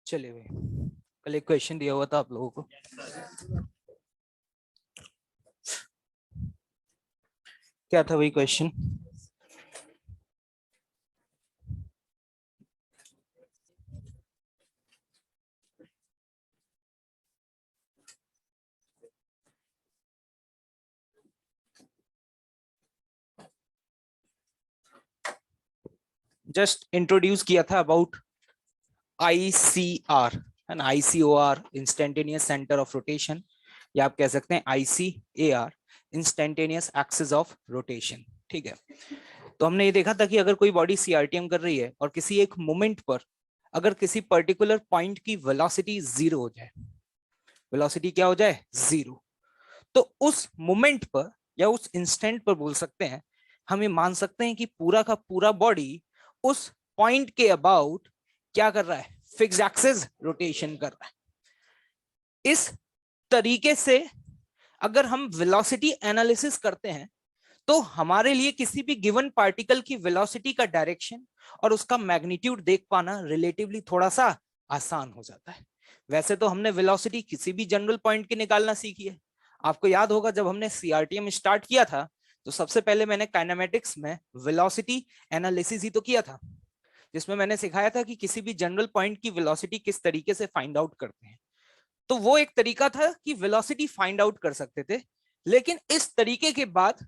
चलिए भाई, कल एक क्वेश्चन दिया हुआ था आप लोगों को। क्या था वही क्वेश्चन? जस्ट इंट्रोड्यूस किया था अबाउट ICR, है ना। ICOR instantaneous centre of rotation, या आप कह सकते हैं ICAR instantaneous axis of rotation. ठीक है, तो हमने ये देखा था कि अगर कोई बॉडी CRTM कर रही है और किसी एक मोमेंट पर अगर किसी पर्टिकुलर पॉइंट की वेलोसिटी जीरो हो जाए, वेलोसिटी क्या हो जाए? जीरो, तो उस मोमेंट पर या उस इंस्टेंट पर बोल सकते हैं, हम ये मान सकते हैं कि पूरा का पूरा बॉडी उस पॉइंट के अबाउट क्या कर रहा है? फिक्स्ड एक्सिस रोटेशन कर रहा है। इस तरीके से अगर हम वेलोसिटी एनालिसिस करते हैं तो हमारे लिए किसी भी गिवन पार्टिकल की वेलोसिटी का डायरेक्शन और उसका मैग्नीट्यूड देख पाना रिलेटिवली थोड़ा सा आसान हो जाता है। वैसे तो हमने वेलोसिटी किसी भी जनरल पॉइंट की निकालना सीखी है। आपको याद होगा जब हमने CRTM स्टार्ट किया था तो सबसे पहले मैंने काइनेमेटिक्स में वेलोसिटी एनालिसिस ही तो किया था, जिसमें मैंने सिखाया था कि किसी भी जनरल पॉइंट की वेलोसिटी किस तरीके से फाइंड आउट करते हैं। तो वो एक तरीका था कि वेलोसिटी फाइंड आउट कर सकते थे, लेकिन इस तरीके के बाद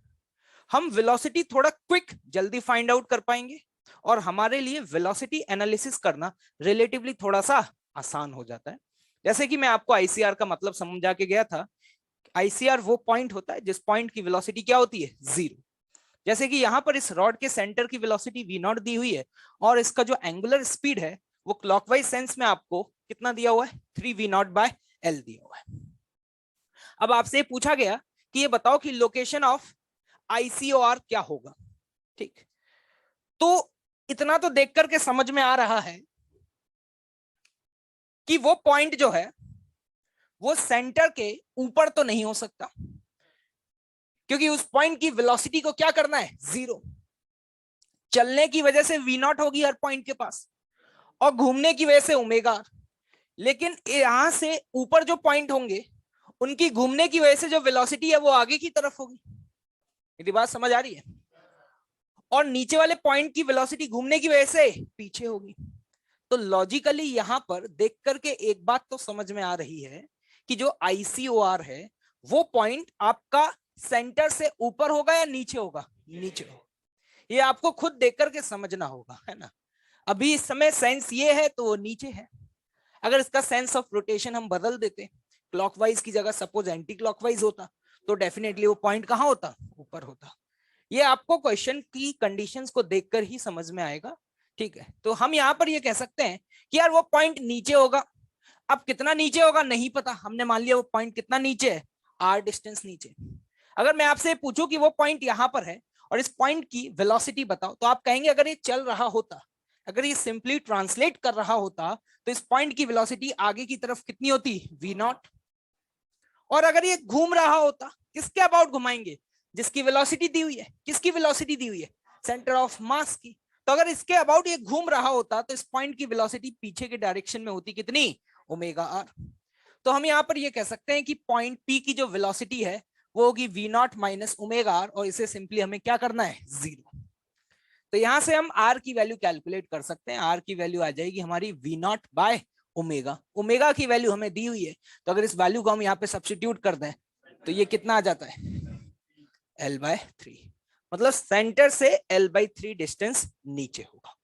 हम वेलोसिटी थोड़ा क्विक जल्दी फाइंड आउट कर पाएंगे और हमारे लिए वेलोसिटी एनालिसिस करना रिलेटिवली थोड़ा सा आसान हो जाता है। जैसे कि मैं आपको ICR का मतलब समझा के गया था। ICR वो पॉइंट होता है जिस पॉइंट की वेलोसिटी क्या होती है? जीरो। जैसे कि यहाँ पर इस रॉड के सेंटर की वेलोसिटी V0 दी हुई है और इसका जो एंगुलर स्पीड है वो क्लॉकवाइज सेंस में आपको कितना दिया हुआ है? 3V0/L दिया हुआ है। अब आपसे पूछा गया कि ये बताओ कि लोकेशन ऑफ ICOR क्या होगा। ठीक, तो इतना तो देख करके समझ में आ रहा है कि वो पॉइंट जो है वो सेंटर के ऊपर तो नहीं हो सकता, क्योंकि उस पॉइंट की वेलोसिटी को क्या करना है? जीरो। चलने की वजह से V0 होगी हर पॉइंट के पास और घूमने की वजह से ओमेगा। लेकिन यहां से ऊपर जो पॉइंट होंगे उनकी घूमने की वजह से जो वेलोसिटी है वो आगे की तरफ होगी। मेरी बात समझ आ रही है? और नीचे वाले पॉइंट की वेलोसिटी घूमने की वजह से पीछे होगी। तो लॉजिकली यहां पर देख करके एक बात तो समझ में आ रही है कि जो ICOR है वो पॉइंट आपका सेंटर से ऊपर होगा या नीचे होगा? नीचे होगा। ये आपको खुद देख करके समझना होगा, है ना। अभी इस समय सेंस ये है तो वो नीचे है। अगर इसका सेंस ऑफ रोटेशन हम बदल देते, क्लॉकवाइज की जगह सपोज एंटी क्लॉकवाइज होता, तो डेफिनेटली वो पॉइंट कहां होता? ऊपर होता। ये आपको क्वेश्चन की कंडीशंस को देखकर ही समझ में आएगा। ठीक है, तो हम यहाँ पर ये कह सकते हैं कि यार वो पॉइंट नीचे होगा। अब कितना नीचे होगा नहीं पता, हमने मान लिया वो पॉइंट कितना नीचे है? R डिस्टेंस नीचे। अगर मैं आपसे पूछूं कि वो पॉइंट यहाँ पर है और इस पॉइंट की वेलोसिटी बताओ, तो आप कहेंगे अगर ये चल रहा होता, अगर ये सिंपली ट्रांसलेट कर रहा होता तो इस पॉइंट की वेलोसिटी आगे की तरफ कितनी होती? V0। और अगर ये घूम रहा होता, किसके अबाउट घुमाएंगे? जिसकी वेलोसिटी दी हुई है। किसकी वेलोसिटी दी हुई है? सेंटर ऑफ मास की। तो अगर इसके अबाउट ये घूम रहा होता तो इस पॉइंट की वेलोसिटी पीछे के डायरेक्शन में होती कितनी? Omega r। तो हम यहाँ पर ये कह सकते हैं कि पॉइंट P की जो वेलोसिटी है वो होगी V0 माइनस ओमेगा r, और इसे सिंपली हमें क्या करना है? जीरो। तो यहां से हम r की वैल्यू कैलकुलेट कर सकते हैं। r की वैल्यू आ जाएगी हमारी V0 बाय ओमेगा। ओमेगा की वैल्यू हमें दी हुई है, तो अगर इस वैल्यू को हम यहाँ पे सब्स्टिट्यूट कर दें तो ये कितना आ जाता है? L/3। मतलब सेंटर से L/3 डिस्टेंस नीचे होगा।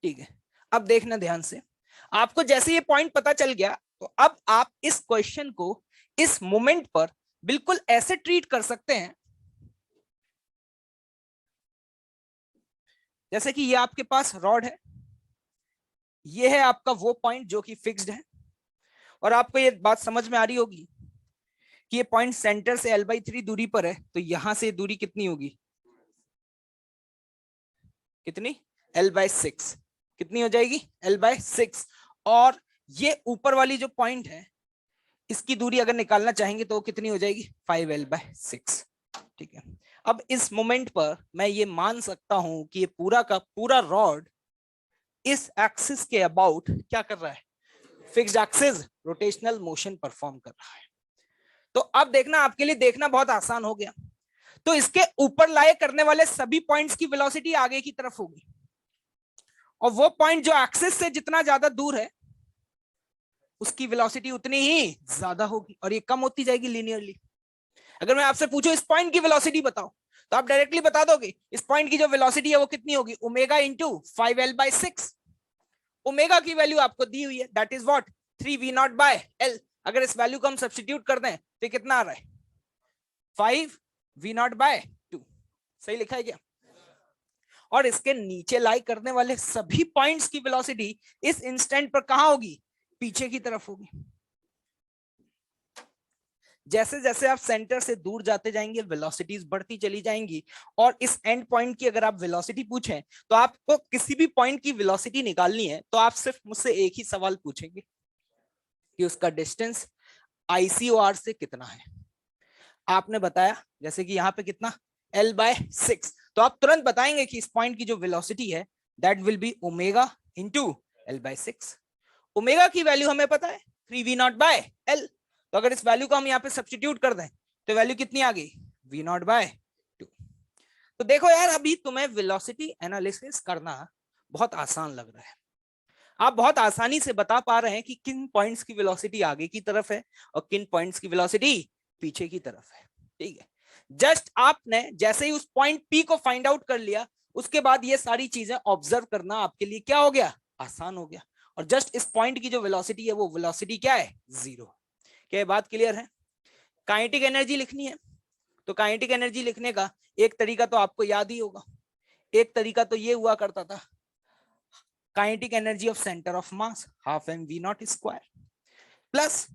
ठीक है, अब देखना ध्यान से। आपको जैसे ये पॉइंट पता चल गया तो अब आप इस क्वेश्चन को इस मोमेंट पर बिल्कुल ऐसे ट्रीट कर सकते हैं जैसे कि ये आपके पास रॉड है, ये है आपका वो पॉइंट जो कि फिक्स्ड है, और आपको ये बात समझ में आ रही होगी कि ये पॉइंट सेंटर से L/3 दूरी पर है, तो यहां से दूरी कितनी होगी? कितनी? L/6। कितनी हो जाएगी? L/6। और ये ऊपर वाली जो पॉइंट है इसकी दूरी अगर निकालना चाहेंगे तो कितनी हो जाएगी? 5L/6। ठीक है, अब इस मोमेंट पर मैं ये मान सकता हूं कि ये पूरा का पूरा रॉड इस एक्सिस के अबाउट क्या कर रहा है? Fixed axis rotational motion perform कर रहा है। तो अब देखना, आपके लिए देखना बहुत आसान हो गया। तो इसके ऊपर लाए करने वाले सभी पॉइंट्स की वेलोसिटी आगे की तरफ होगी, और वो पॉइंट जो एक्सिस से जितना ज्यादा दूर है उसकी वेलोसिटी उतनी ही ज्यादा होगी, और ये कम होती जाएगी लीनियरली। अगर मैं आपसे पूछूं इस पॉइंट की वेलोसिटी बताओ, तो आप डायरेक्टली बता दोगे इस पॉइंट की जो वेलोसिटी है वो कितनी होगी, ओमेगा इंटू 5L/6। ओमेगा की वैल्यू आपको दी हुई है, दैट इज व्हाट 3V0/L। अगर इस वैल्यू को हम सब्स्टिट्यूट कर दें तो कितना आ रहा है 5V0/2। सही लिखा है क्या? और इसके नीचे लाई करने वाले सभी पॉइंट्स की वेलोसिटी इस इंस्टेंट पर कहां होगी, पीछे की तरफ होगी। जैसे जैसे आप सेंटर से दूर जाते जाएंगे वेलोसिटीज बढ़ती चली जाएंगी, और इस एंड पॉइंट की अगर आप वेलोसिटी पूछें तो आपको किसी भी पॉइंट की वेलोसिटी निकालनी है तो आप सिर्फ मुझसे एक ही सवाल पूछेंगे कि उसका डिस्टेंस ICOR से कितना है। आपने बताया जैसे कि यहाँ पे कितना L/6, तो आप तुरंत बताएंगे कि इस पॉइंट की जो वेलोसिटी है that will be omega into L/6। Omega की वैल्यू हमें पता है 3V0/L, तो अगर इस वैल्यू को हम यहाँ पे सब्स्टिट्यूट कर दें तो वैल्यू कितनी आ गई V0/2। तो देखो यार, अभी तुम्हें वेलोसिटी एनालिसिस करना बहुत आसान लग रहा है, आप बहुत आसानी से बता पा रहे हैं कि किन पॉइंट्स की वेलोसिटी आगे की तरफ है और किन पॉइंट्स की वेलोसिटी पीछे की तरफ है। ठीक है, जस्ट आपने जैसे ही उस पॉइंट P को फाइंड आउट कर लिया, उसके बाद ये सारी चीजें ऑब्जर्व करना आपके लिए क्या हो गया, आसान हो गया। और जस्ट इस पॉइंट की जो वेलोसिटी है वो वेलोसिटी क्या है, 0। क्या ये बात क्लियर है? काइनेटिक एनर्जी लिखनी है तो काइनेटिक एनर्जी लिखने का एक तरीका तो आपको याद ही होगा। एक तरीका तो ये हुआ करता था, kinetic energy of centre of mass half mv0² plus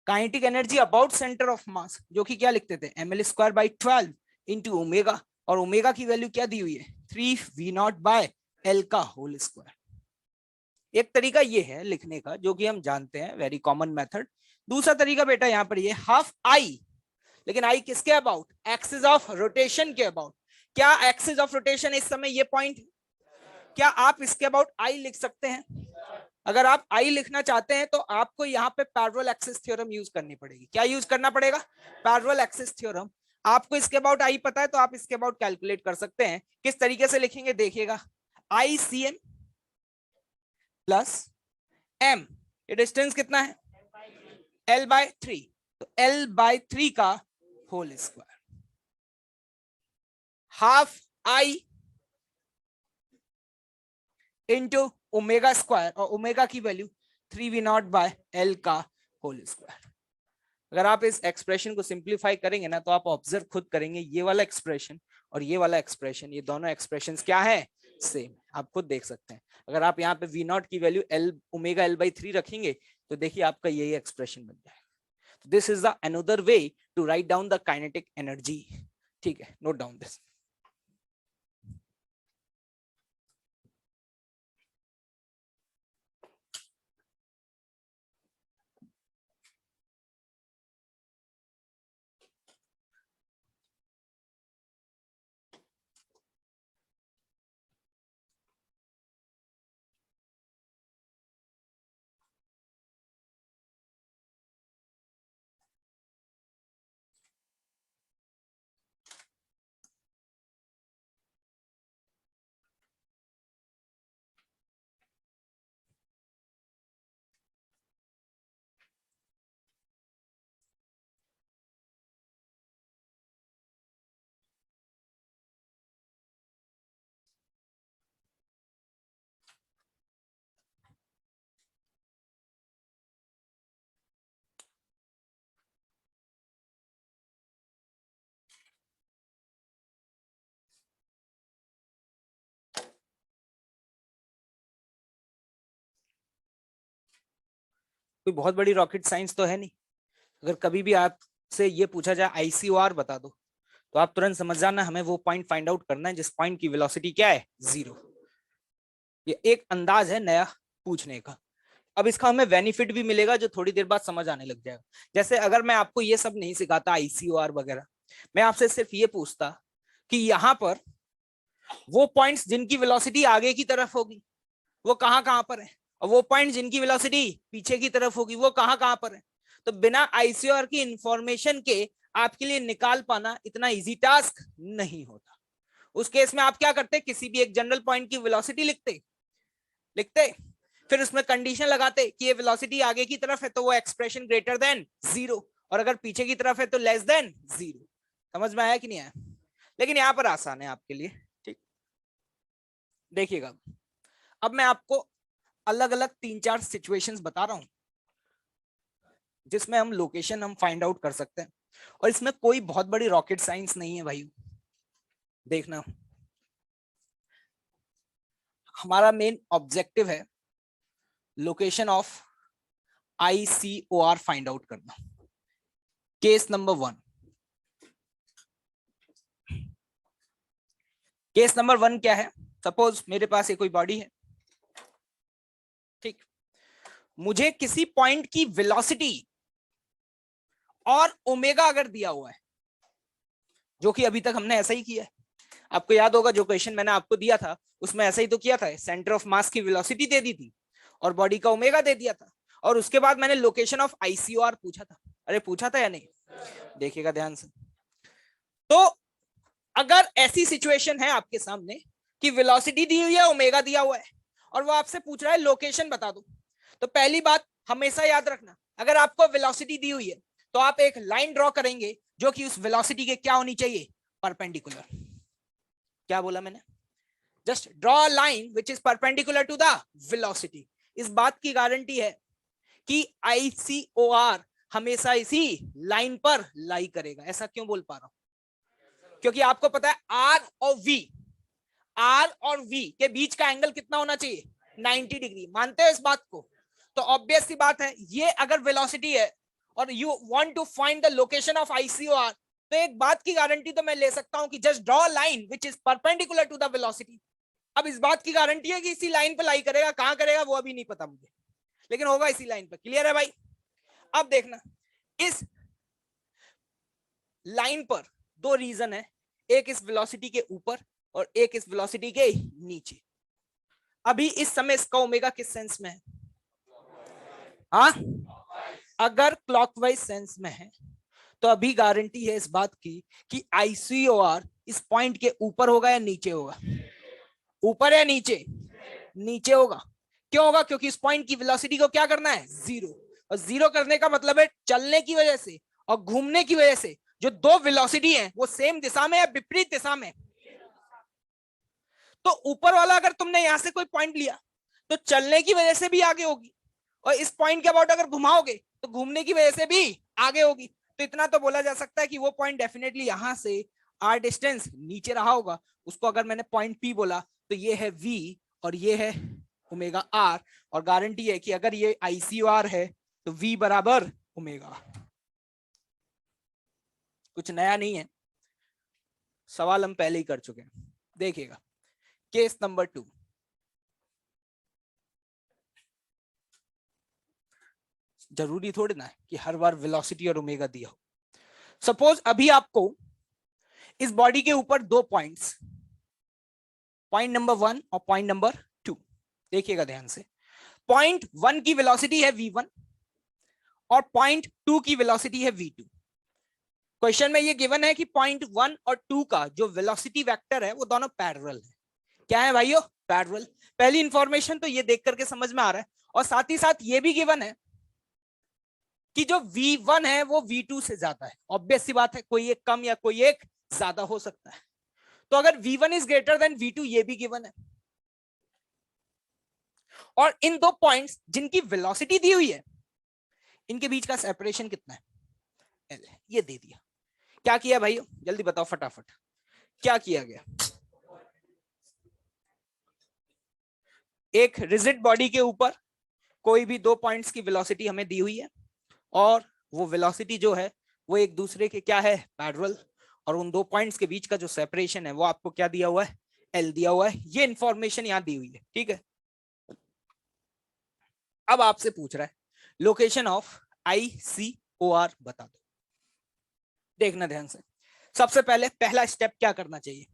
kinetic energy about centre of मास, जो कि क्या लिखते थे mL²/12 इंटू ओमेगा, और ओमेगा की वैल्यू क्या दी हुई है 3V0/L का होल स्क्वायर। एक तरीका ये है लिखने का जो कि हम जानते हैं, वेरी कॉमन मेथड। दूसरा तरीका बेटा यहाँ पर ये हाफ आई, लेकिन आई किसके अबाउट, एक्सिस ऑफ रोटेशन के अबाउट। क्या एक्सिस ऑफ रोटेशन इस समय ये पॉइंट, क्या आप इसके अबाउट आई लिख सकते हैं? अगर आप आई लिखना चाहते हैं तो आपको यहाँ पे पैरेलल एक्सिस थ्योरम यूज करनी पड़ेगी। क्या यूज करना पड़ेगा, पैरेलल एक्सिस थ्योरम। आपको इसके अबाउट आई पता है तो आप इसके अबाउट कैलकुलेट कर सकते हैं। किस तरीके से लिखेंगे देखिएगा, ICM प्लस M, ये डिस्टेंस कितना है L/3, तो L/3 का whole square half I into omega square, और ओमेगा की वैल्यू 3V0/L का होल स्क्वायर। अगर आप इस एक्सप्रेशन को सिंप्लीफाई करेंगे ना तो आप ऑब्जर्व खुद करेंगे, ये वाला एक्सप्रेशन और ये वाला एक्सप्रेशन, ये दोनों एक्सप्रेशंस क्या है, सेम। आप खुद देख सकते हैं। अगर आप यहाँ पे V0 की वैल्यू ओमेगा L/3 रखेंगे तो देखिए आपका यही एक्सप्रेशन बन जाएगा। This is the another way to write down the kinetic energy. ठीक है, नोट डाउन दिस। कोई बहुत बड़ी रॉकेट साइंस तो है नहीं। अगर कभी भी आपसे ये पूछा जाए ICOR बता दो तो आप तुरंत समझ जाना हमें वो पॉइंट फाइंड आउट करना है जिस पॉइंट की वेलोसिटी क्या है, 0। ये एक अंदाज है नया पूछने का। अब इसका हमें बेनिफिट भी मिलेगा जो थोड़ी देर बाद समझ आने लग जाएगा। जैसे अगर मैं आपको ये सब नहीं सिखाता ICOR वगैरह, मैं आपसे सिर्फ ये पूछता कि यहाँ पर वो पॉइंट्स जिनकी वेलोसिटी आगे की तरफ होगी वो कहाँ कहाँ पर है, और वो पॉइंट जिनकी वेलोसिटी पीछे की तरफ होगी वो कहां कहां पर है। तो बिना आईसीओआर की इंफॉर्मेशन के आपके लिए निकाल पाना इतना इजी टास्क नहीं होता। उस केस में आप क्या करते, किसी भी एक जनरल पॉइंट की वेलोसिटी लिखते लिखते फिर उसमें कंडीशन लगाते कि ये वेलोसिटी आगे की तरफ है तो वो एक्सप्रेशन ग्रेटर देन 0, और अगर पीछे की तरफ है तो लेस देन 0। समझ में आया कि नहीं आया? लेकिन यहां पर आसान है आपके लिए, ठीक। देखिएगा, अब मैं आपको अलग अलग 3-4 सिचुएशंस बता रहा हूं जिसमें हम लोकेशन हम फाइंड आउट कर सकते हैं, और इसमें कोई बहुत बड़ी रॉकेट साइंस नहीं है भाई। देखना, हमारा मेन ऑब्जेक्टिव है location of ICOR find out करना। केस नंबर 1, केस नंबर 1 क्या है? सपोज मेरे पास ये कोई बॉडी है, ठीक। मुझे किसी पॉइंट की वेलोसिटी और ओमेगा अगर दिया हुआ है, जो कि अभी तक हमने ऐसा ही किया है। आपको याद होगा जो क्वेश्चन मैंने आपको दिया था उसमें ऐसा ही तो किया था, सेंटर ऑफ मास की वेलोसिटी दे दी थी और बॉडी का ओमेगा दे दिया था, और उसके बाद मैंने लोकेशन ऑफ ICOR पूछा था। अरे पूछा था या नहीं? देखिएगा ध्यान से। तो अगर ऐसी सिचुएशन है आपके सामने कि वेलोसिटी दी हुई है, ओमेगा दिया हुआ है, और वो आपसे पूछ रहा है लोकेशन बता दो, तो पहली बात हमेशा याद रखना, अगर आपको वेलोसिटी दी हुई है तो आप एक लाइन ड्रॉ करेंगे जो कि उस वेलोसिटी के क्या होनी चाहिए, परपेंडिकुलर। क्या बोला मैंने? Just draw a line which is perpendicular to the velocity. इस बात की गारंटी है कि ICOR हमेशा इसी लाइन पर लाई करेगा। ऐसा क्यों बोल पा रहा हूं? क्योंकि आपको पता है आर और वी के बीच का एंगल कितना होना चाहिए, 90 डिग्री। मानते हो इस बात को? तो ऑब्वियस सी बात है, ये अगर वेलोसिटी है और you want to find the location of ICOR, तो एक बात की गारंटी तो मैं ले सकता हूं कि just draw line which is perpendicular to the velocity. अब इस बात की गारंटी है कि इसी लाइन पर लाई करेगा, कहां करेगा वो अभी नहीं पता मुझे, लेकिन होगा इसी लाइन पर। क्लियर है भाई? अब देखना, इस लाइन पर दो रीजन है, एक इस वेलोसिटी के ऊपर और एक इस वेलोसिटी के नीचे। अभी इस समय इसका ओमेगा किस सेंस में है? हाँ, अगर क्लॉकवाइज सेंस में है तो अभी गारंटी है इस बात की कि ICOR इस पॉइंट के ऊपर होगा या नीचे होगा? ऊपर या नीचे? नीचे होगा। क्यों होगा? क्योंकि इस पॉइंट की वेलोसिटी को क्या करना है, 0। और 0 करने का मतलब है चलने की वजह से और घूमने की वजह से जो दो वेलोसिटी है वो सेम दिशा में या विपरीत दिशा में। तो ऊपर वाला अगर तुमने यहां से कोई पॉइंट लिया तो चलने की वजह से भी आगे होगी, और इस पॉइंट के अबाउट अगर घुमाओगे तो घूमने की वजह से भी आगे होगी। तो इतना तो बोला जा सकता है कि वो पॉइंट डेफिनेटली यहां से r डिस्टेंस नीचे रहा होगा। उसको अगर मैंने पॉइंट P बोला तो ये है V और ये है ओमेगा R, और गारंटी है कि अगर ये ICOR है तो V बराबर ओमेगा। कुछ नया नहीं है, सवाल हम पहले ही कर चुके हैं। देखिएगा केस नंबर 2, जरूरी थोड़ी ना कि हर बार वेलोसिटी और ओमेगा दिया हो। सपोज अभी आपको इस बॉडी के ऊपर दो पॉइंट्स, पॉइंट नंबर 1 और पॉइंट नंबर 2, देखिएगा ध्यान से। पॉइंट 1 की वेलोसिटी है V1 और पॉइंट 2 की वेलोसिटी है V2। क्वेश्चन में ये गिवन है कि पॉइंट 1 और 2 का जो वेलोसिटी वेक्टर है वो दोनों पैरेलल है। क्या है भाइयों? पैरेलल। पहली इंफॉर्मेशन तो ये देख करके समझ में आ रहा है, और साथ ही साथ ये भी गिवन है कि जो V1 है वो V2 से ज्यादा है। ऑब्वियस सी बात है, कोई एक कम या कोई एक ज्यादा हो सकता है। तो अगर V1 is greater than V2, ये भी गिवन है। और इन दो पॉइंट्स जिनकी वेलोसिटी दी हुई है इनके बीच का सेपरेशन कितना है, L, ये दे दिया। क्या किया भाई? जल्दी बताओ फटाफट, क्या किया गया? एक रिजिड बॉडी के ऊपर कोई भी दो पॉइंट्स की वेलोसिटी हमें दी हुई है, और वो वेलोसिटी जो है वो एक दूसरे के क्या है, पैरेलल, और उन दो पॉइंट्स के बीच का जो सेपरेशन है वो आपको क्या दिया हुआ है, L दिया हुआ है। ये इंफॉर्मेशन यहां दी हुई है, ठीक है। अब आपसे पूछ रहा है लोकेशन ऑफ ICOR बता दो। देखना ध्यान से, सबसे पहले पहला स्टेप क्या करना चाहिए?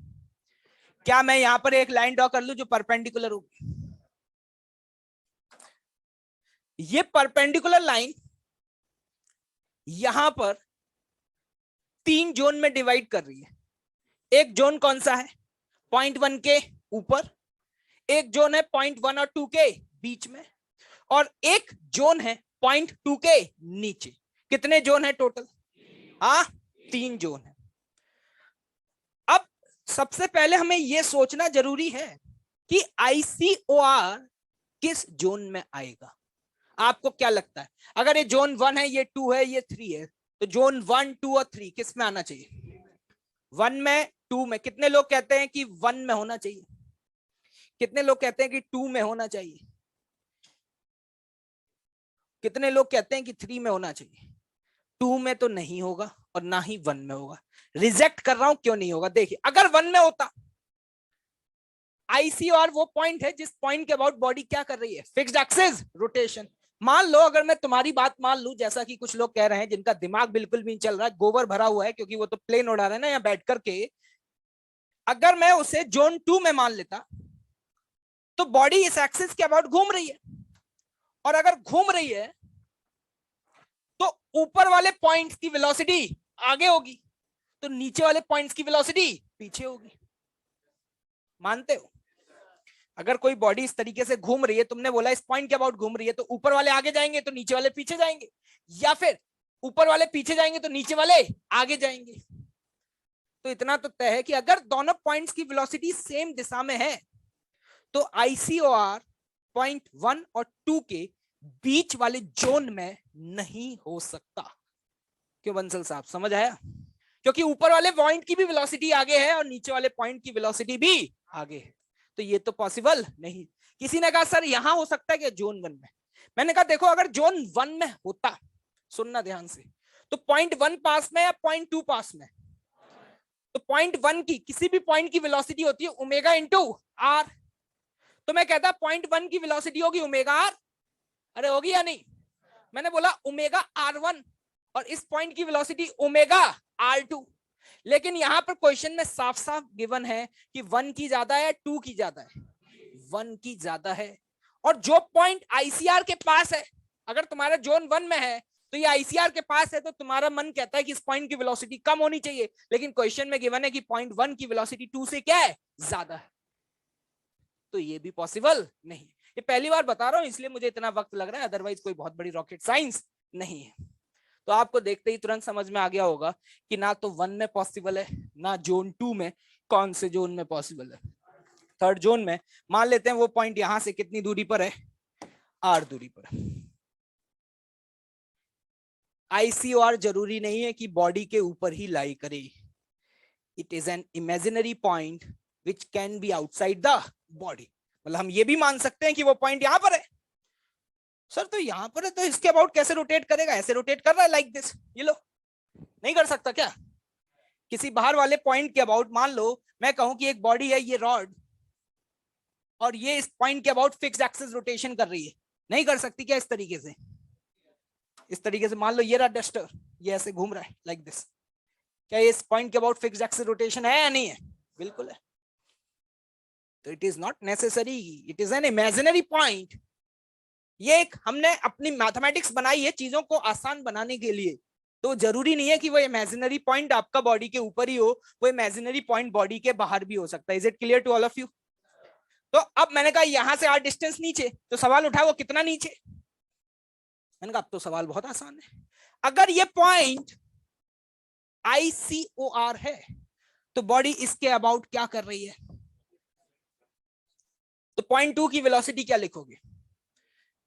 क्या मैं यहां पर एक लाइन ड्रॉ कर लूं जो परपेंडिकुलर होगी? ये परपेंडिकुलर लाइन यहां पर 3 जोन में डिवाइड कर रही है। एक जोन कौन सा है? 0.1 के ऊपर, एक जोन है 0.1 और 2 के बीच में, और एक जोन है 0.2 के नीचे। कितने जोन है टोटल? 3 जोन है। अब सबसे पहले हमें यह सोचना जरूरी है कि ICOR किस जोन में आएगा। आपको क्या लगता है? अगर ये जोन 1 है, ये 2 है, ये 3 है, तो जोन 1, 2 और 3 किस में आना चाहिए? 1 में, 2 में। कितने लोग कहते हैं कि 1 में होना चाहिए? कितने लोग कहते हैं कि 2 में होना चाहिए? कितने लोग कहते हैं कि 3 में होना चाहिए? 2 में तो नहीं होगा और ना ही 1 में होगा। रिजेक्ट कर रहा हूं, क्यों नहीं होगा? देखिए, अगर 1 में होता, ICOR वो पॉइंट है जिस पॉइंट के अबाउट बॉडी क्या कर रही है? Fixed axis rotation. मान लो, अगर मैं तुम्हारी बात मान लूं, जैसा कि कुछ लोग कह रहे हैं जिनका दिमाग बिल्कुल भी नहीं चल रहा है, गोबर भरा हुआ है, क्योंकि वो तो प्लेन उड़ा रहे हैं ना यहाँ बैठ करके, अगर मैं उसे जोन 2 में मान लेता तो बॉडी इस एक्सिस के अबाउट घूम रही है, और अगर घूम रही है तो ऊपर वाले पॉइंट्स की वेलोसिटी आगे होगी, तो नीचे वाले पॉइंट्स की वेलोसिटी पीछे होगी। मानते हो? अगर कोई बॉडी इस तरीके से घूम रही है, तुमने बोला इस पॉइंट के अबाउट घूम रही है, तो ऊपर वाले आगे जाएंगे तो नीचे वाले पीछे जाएंगे, या फिर ऊपर वाले पीछे जाएंगे तो नीचे वाले आगे जाएंगे। तो इतना तो तय है कि अगर दोनों पॉइंट्स की वेलोसिटी सेम दिशा में है तो ICOR 0.1 और 2 के बीच वाले जोन में नहीं हो सकता। क्यों बंसल साहब, समझ आया? क्योंकि ऊपर वाले पॉइंट की भी वेलोसिटी आगे है और नीचे वाले पॉइंट की वेलोसिटी भी आगे है, तो ये तो पॉसिबल नहीं। किसी ने कहा सर यहां हो सकता है कि जोन 1 में? मैंने कहा देखो, अगर जोन 1 में होता, सुनना ध्यान से, तो 0.1 पास में या 0.2 पास में? तो 0.1 की किसी भी पॉइंट की वेलोसिटी होती है ओमेगा इंटू आर। तो मैं कहता 0.1 की वेलोसिटी होगी ओमेगा आर। अरे होगी या नहीं? मैंने बोला ओमेगा R1, और इस पॉइंट की वेलोसिटी ओमेगा R2। लेकिन यहां पर क्वेश्चन में साफ साफ गिवन है कि 1 की ज्यादा है, 2 की ज्यादा है? 1 की ज्यादा है। और जो पॉइंट ICR के पास है, अगर तुम्हारा जोन 1 में है तो ये ICR के पास है, तो तुम्हारा मन कहता है कि इस पॉइंट की वेलोसिटी कम होनी चाहिए, लेकिन क्वेश्चन में गिवन है कि 0.1 की वेलोसिटी 2 से क्या है? ज्यादा है। तो ये भी पॉसिबल नहीं। ये पहली बार बता रहा हूं इसलिए मुझे इतना वक्त लग रहा है, अदरवाइज कोई बहुत बड़ी रॉकेट साइंस नहीं है। तो आपको देखते ही तुरंत समझ में आ गया होगा कि ना तो 1 में पॉसिबल है, ना जोन 2 में। कौन से जोन में पॉसिबल है? थर्ड जोन में। मान लेते हैं वो पॉइंट यहां से कितनी दूरी पर है? R दूरी पर। ICOR जरूरी नहीं है कि बॉडी के ऊपर ही लाई करे। It is an imaginary point which can be outside the body. मतलब हम ये भी मान सकते हैं कि वो पॉइंट यहां पर है। सर तो यहां पर है तो इसके अबाउट कैसे रोटेट करेगा? ऐसे रोटेट कर रहा है लाइक दिस, ये लो। नहीं कर सकता क्या? किसी बाहर वाले पॉइंट के अबाउट, मान लो मैं कहूं कि एक बॉडी है ये रॉड, और ये इस पॉइंट के अबाउट फिक्स्ड एक्सिस रोटेशन कर रही है, नहीं कर सकती क्या? इस तरीके से, इस तरीके से मान लो ये रहा डस्टर, ये ऐसे घूम रहा है लाइक दिस। क्या ये इस पॉइंट के अबाउट फिक्स्ड एक्सिस रोटेशन है या नहीं है? बिल्कुल है। तो it is not necessary, it is an imaginary point. ये एक हमने अपनी मैथमेटिक्स बनाई है चीजों को आसान बनाने के लिए। तो जरूरी नहीं है कि वो इमेजिनरी पॉइंट आपका बॉडी के ऊपर ही हो, वो इमेजिनरी पॉइंट बॉडी के बाहर भी हो सकता है। Is it clear to all of you? तो अब मैंने कहा यहां से आर डिस्टेंस नीचे, तो सवाल उठा वो कितना नीचे? मैंने कहा अब तो सवाल बहुत आसान है। अगर ये पॉइंट ICOR है तो बॉडी इसके अबाउट क्या कर रही है? तो 0.2 की वेलोसिटी क्या लिखोगे?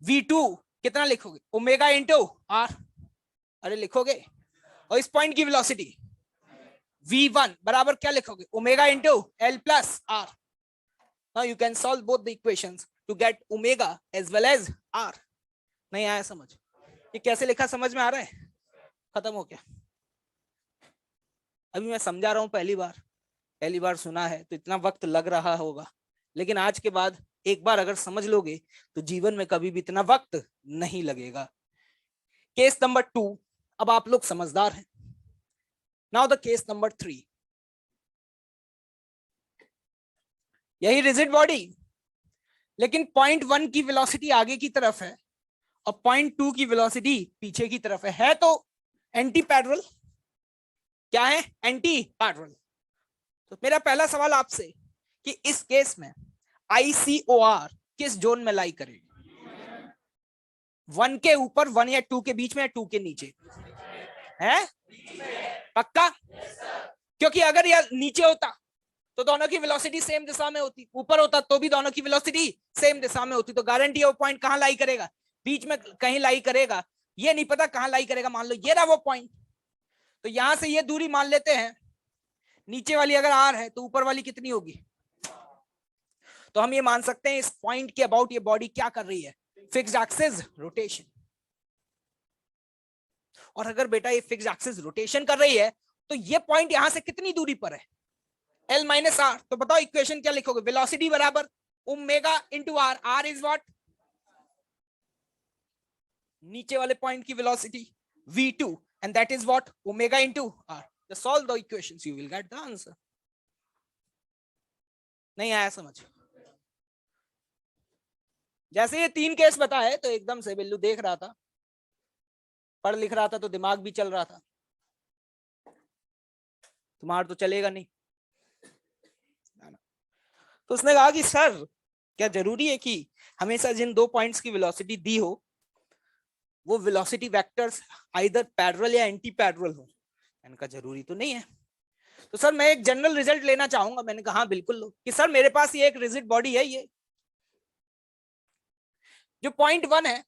V2 कितना लिखोगे? Omega into R. अरे लिखोगे। और इस पॉइंट की वेलोसिटी V1 बराबर क्या लिखोगे? Omega into L plus R. Now you can solve both the equations to get omega as well as R. नहीं आया समझ? ये कैसे लिखा समझ में आ रहा है? खत्म हो गया। अभी मैं समझा रहा हूं, पहली बार सुना है तो इतना वक्त लग रहा होगा, लेकिन आज के बाद एक बार अगर समझ लोगे तो जीवन में कभी भी इतना वक्त नहीं लगेगा। केस नंबर 2, अब आप लोग समझदार हैं। Now the case number 3। यही रिजिड बॉडी, लेकिन 0.1 की वेलोसिटी आगे की तरफ है और पॉइंट 2 की वेलोसिटी पीछे की तरफ है तो एंटी पैरेलल। क्या है? Anti parallel. तो मेरा पहला सवाल आपसे कि इस केस में ICOR किस जोन में लाई करेगी? 1 के ऊपर, 1 या 2 के बीच में, या 2 के नीचे? है पक्का? क्योंकि अगर यह नीचे होता तो दोनों की वेलोसिटी सेम दिशा में होती, ऊपर होता तो भी दोनों की वेलोसिटी सेम दिशा में होती। तो गारंटी है वो पॉइंट कहां लाई करेगा? बीच में कहीं लाई करेगा। ये नहीं पता कहां लाई करेगा। मान लो ये रहा वो पॉइंट, तो यहां से ये दूरी मान लेते हैं, नीचे वाली अगर R है तो ऊपर वाली कितनी होगी? तो हम ये मान सकते हैं इस पॉइंट के अबाउट ये बॉडी क्या कर रही है? Fixed axis rotation. और अगर बेटा ये फिक्स्ड एक्सिस रोटेशन कर रही है तो ये पॉइंट यहां से कितनी दूरी पर है? L minus R। तो बताओ इक्वेशन क्या लिखोगे? वेलोसिटी बराबर omega into R. R is what? नीचे वाले पॉइंट की velocity v2 and that is what? Omega into R. Just solve the equations, you will get the answer. नहीं आया समझ? जैसे ये 3 केस बताए तो एकदम से बिल्लू देख रहा था, पढ़ लिख रहा था तो दिमाग भी चल रहा था। तुम्हारा तो चलेगा नहीं। तो उसने कहा कि सर क्या जरूरी है कि हमेशा जिन 2 पॉइंट्स की वेलोसिटी दी हो वो वेलोसिटी वेक्टर्स आइदर पैरेलल या एंटी पैरेलल हो? मैंने कहा जरूरी तो नहीं है। तो सर मैं एक जनरल रिजल्ट लेना चाहूंगा। मैंने कहा हाँ बिल्कुल लो। कि सर मेरे पास ये एक रिजिड बॉडी है, ये जो पॉइंट 1 है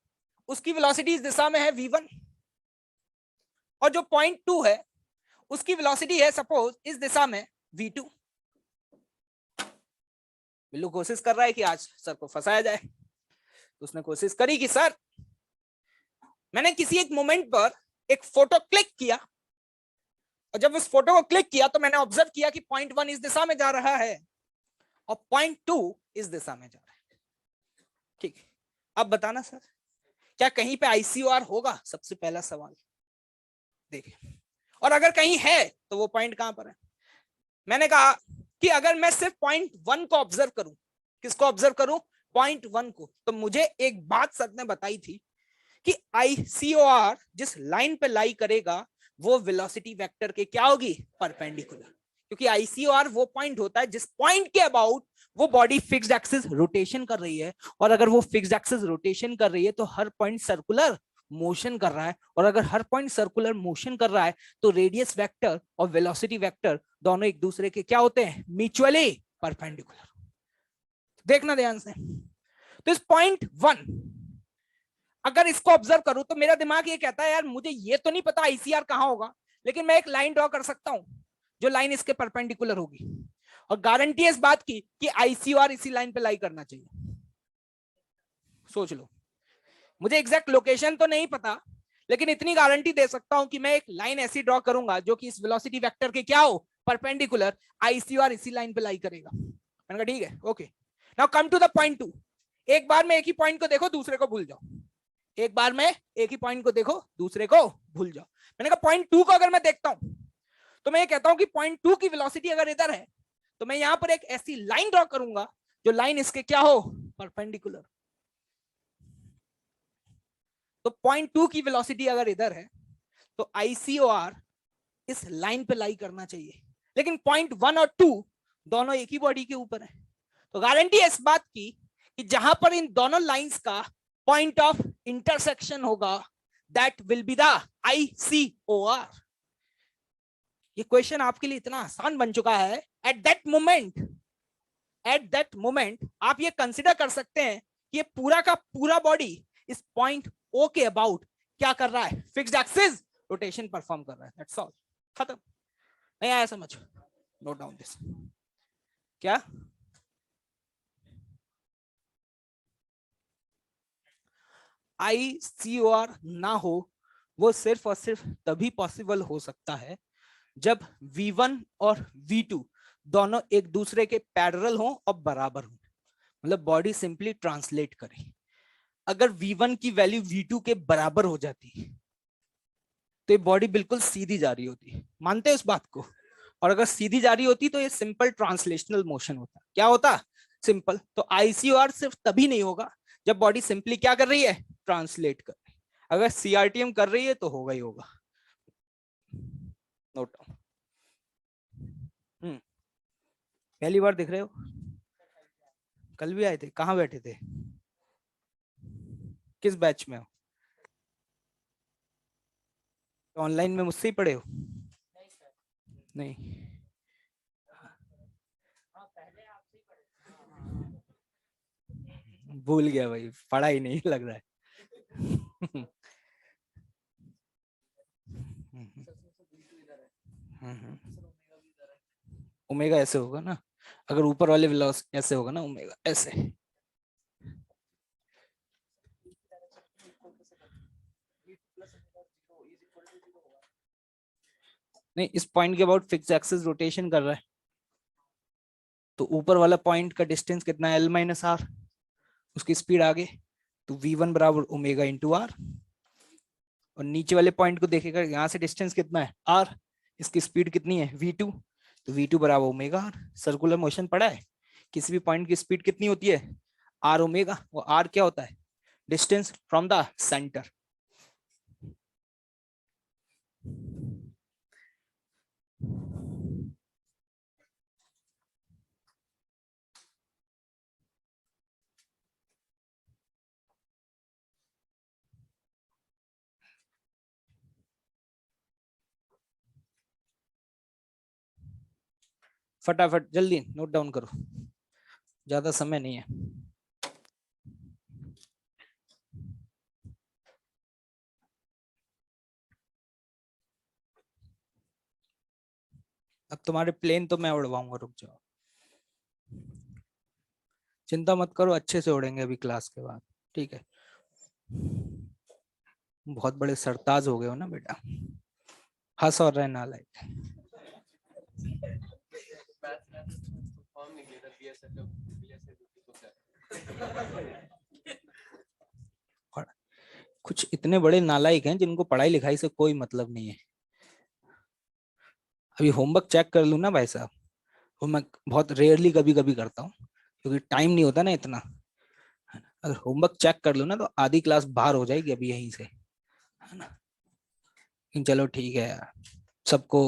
उसकी वेलोसिटी इस दिशा में है v1, और जो पॉइंट 2 है उसकी वेलोसिटी है सपोज इस दिशा में v2। बिल्लू कोशिश कर रहा है कि आज सर को फंसाया जाए। तो उसने कोशिश करी कि सर मैंने किसी एक मोमेंट पर एक फोटो क्लिक किया, और जब उस फोटो को क्लिक किया तो मैंने ऑब्जर्व किया कि पॉइंट 1 इस दिशा में जा रहा है और पॉइंट 2 इस दिशा में जा रहा है। ठीक है, अब बताना सर क्या कहीं पे ICOR होगा? सबसे पहला सवाल देखिए, और अगर कहीं है तो वो पॉइंट कहां पर है? मैंने कहा कि अगर मैं सिर्फ पॉइंट 1 को ऑब्जर्व करूं, किसको ऑब्जर्व करूं? पॉइंट 1 को, तो मुझे एक बात सर ने बताई थी कि ICOR जिस लाइन पे लाई करेगा वो वेलोसिटी वेक्टर के क्या होगी? परपेंडिकुलर। क्योंकि ICOR वो पॉइंट होता है जिस पॉइंट के अबाउट वो बॉडी फिक्स्ड एक्सिस रोटेशन कर रही है, और अगर वो फिक्स्ड एक्सिस रोटेशन कर रही है तो हर पॉइंट सर्कुलर मोशन कर रहा है, और अगर हर पॉइंट सर्कुलर मोशन कर रहा है तो रेडियस वेक्टर और वेलोसिटी वेक्टर दोनों एक दूसरे के क्या होते हैं? Mutually perpendicular. देखना ध्यान से। तो इस पॉइंट 1 अगर इसको ऑब्जर्व करूं तो मेरा दिमाग ये कहता है यार मुझे ये तो नहीं पता ICR कहां होगा, लेकिन मैं एक लाइन ड्रॉ कर सकता हूं जो लाइन इसके परपेंडिकुलर होगी, और गारंटी है इस बात की कि ICR इसी लाइन पे लाई करना चाहिए। सोच लो, मुझे एग्जैक्ट लोकेशन तो नहीं पता, लेकिन इतनी गारंटी दे सकता हूं कि मैं एक लाइन ऐसी ड्रॉ करूंगा जो कि इस वेलोसिटी वेक्टर के क्या हो? परपेंडिकुलर। ICR इसी लाइन पे लाई करेगा। मैंने कहा ठीक है, okay. Now come to the point 2। एक बार में एक ही पॉइंट को देखो, दूसरे को भूल जाओ। एक बार में एक ही पॉइंट को देखो, दूसरे को भूल जाओ। मैंने कहा पॉइंट 2 को अगर मैं देखता हूं तो मैं ये कहता हूं कि पॉइंट 2 की वेलोसिटी अगर इधर है तो मैं यहां पर एक ऐसी लाइन ड्रॉ करूंगा जो लाइन इसके क्या हो? परपेंडिकुलर। तो पॉइंट 2 की वेलोसिटी अगर इधर है तो ICOR इस लाइन पे लाई करना चाहिए, लेकिन पॉइंट 1 और 2 दोनों एक ही बॉडी के ऊपर है। तो गारंटी है इस बात की कि जहां पर इन दोनों लाइंस का पॉइंट ऑफ इंटरसेक्शन होगा that will be the ICOR। ये क्वेश्चन आपके लिए इतना आसान बन चुका है। एट दैट मोमेंट आप ये कंसिडर कर सकते हैं कि ये पूरा का पूरा बॉडी इस पॉइंट O के अबाउट क्या कर रहा है? फिक्स्ड एक्सिस रोटेशन परफॉर्म कर रहा है। दैट्स ऑल, खत्म। नहीं आया समझ? Note down this. क्या ICOR ना हो वो सिर्फ और सिर्फ तभी पॉसिबल हो सकता है जब V1 और V2 दोनों एक दूसरे के पैरेलल हो और बराबर हो। मतलब बॉडी सिंपली ट्रांसलेट करे। अगर V1 की वैल्यू V2 के बराबर हो जाती तो ये बॉडी बिल्कुल सीधी जा रही होती। मानते हैं उस बात को? और अगर सीधी जा रही होती तो ये सिंपल ट्रांसलेशनल मोशन होता। क्या होता? सिंपल। तो ICOR सिर्फ तभी नहीं होगा जब बॉडी सिंपली क्या कर रही है? ट्रांसलेट कर। अगर सीआरटीएम कर रही है तो होगा ही होगा। Note down. पहली बार दिख रहे हो? कल भी आए थे? कहाँ बैठे थे? किस बैच में हो? ऑनलाइन में मुझसे ही पढ़े हो? नहीं, भूल गया भाई, पढ़ा ही नहीं लग रहा है। ओमेगा ऐसे होगा ना, अगर ऊपर वाले वेलोस ऐसे होगा ना, ओमेगा ऐसे। नहीं, इस पॉइंट के अबाउट फिक्स एक्सिस रोटेशन कर रहा है, तो ऊपर वाला पॉइंट का डिस्टेंस कितना है? L माइनस आर, उसकी स्पीड आगे, तो V1 बराबर ओमेगा इंटू आर। और नीचे वाले पॉइंट को देखेगा, यहाँ से डिस्टेंस कितना है? आर, इसकी स्पीड कितनी है? V2, तो V2 बराबर ओमेगा आर। सर्कुलर मोशन पड़ा है, किसी भी पॉइंट की स्पीड कितनी होती है? Are omega. वो आर क्या होता है? Distance from the centre. फटाफट जल्दी नोट डाउन करो, ज्यादा समय नहीं है। अब तुम्हारे प्लेन तो मैं उड़वाऊंगा, रुक जाओ, चिंता मत करो, अच्छे से उड़ेंगे अभी क्लास के बाद, ठीक है? बहुत बड़े सरताज हो गए हो ना बेटा, हंस और रहना लायक। और कुछ इतने बड़े नालायक हैं जिनको पढ़ाई लिखाई से कोई मतलब नहीं है। अभी होमवर्क चेक कर लूँ ना भाई साहब, वो मैं बहुत रेयरली कभी कभी करता हूँ, क्योंकि टाइम नहीं होता ना इतना। अगर होमवर्क चेक कर लूँ ना तो आधी क्लास बाहर हो जाएगी अभी यहीं से, है ना? चलो ठीक है यार, सबको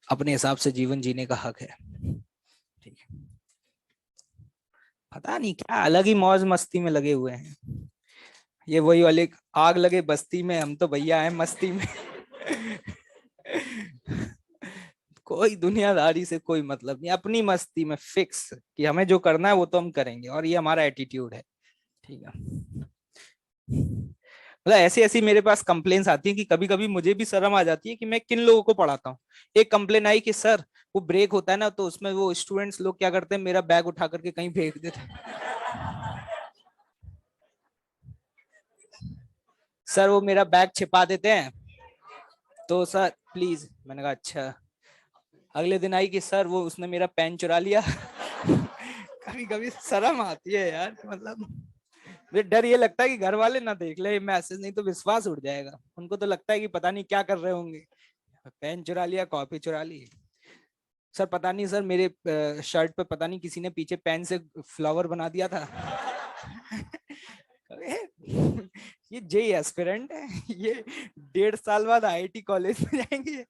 अपने हिसाब से जीवन जीने का हक है, ठीक है? पता नहीं क्या अलग ही मौज मस्ती में लगे हुए हैं, ये वही वाले आग लगे बस्ती में, हम तो भैया हैं मस्ती में। कोई दुनियादारी से कोई मतलब नहीं, अपनी मस्ती में फिक्स कि हमें जो करना है वो तो हम करेंगे, और ये हमारा एटीट्यूड है, ठीक है? मतलब ऐसी ऐसी मेरे पास कंप्लेन्स आती है कि कभी कभी मुझे भी शर्म आ जाती है कि मैं किन लोगों को पढ़ाता हूँ। एक कंप्लेन आई कि सर वो ब्रेक होता है ना, तो उसमें वो स्टूडेंट्स लोग क्या करते हैं, मेरा बैग उठा करके कहीं फेंक देते हैं। सर वो मेरा बैग छिपा देते हैं, तो सर प्लीज। मैंने कहा अच्छा। अगले दिन आई कि सर वो उसने मेरा पेन चुरा लिया। कभी कभी शर्म आती है यार, मतलब मुझे डर ये लगता है कि घर वाले ना देख ले मैसेज, नहीं तो विश्वास उड़ जाएगा, उनको तो लगता है कि पता नहीं क्या कर रहे होंगे, पेन चुरा लिया, कॉपी चुरा ली। सर पता नहीं सर, मेरे शर्ट पे पता नहीं किसी ने पीछे पेन से फ्लावर बना दिया था। ये जे एस्पिरेंट है, ये 1.5 साल बाद आईआईटी कॉलेज में जाएंगे,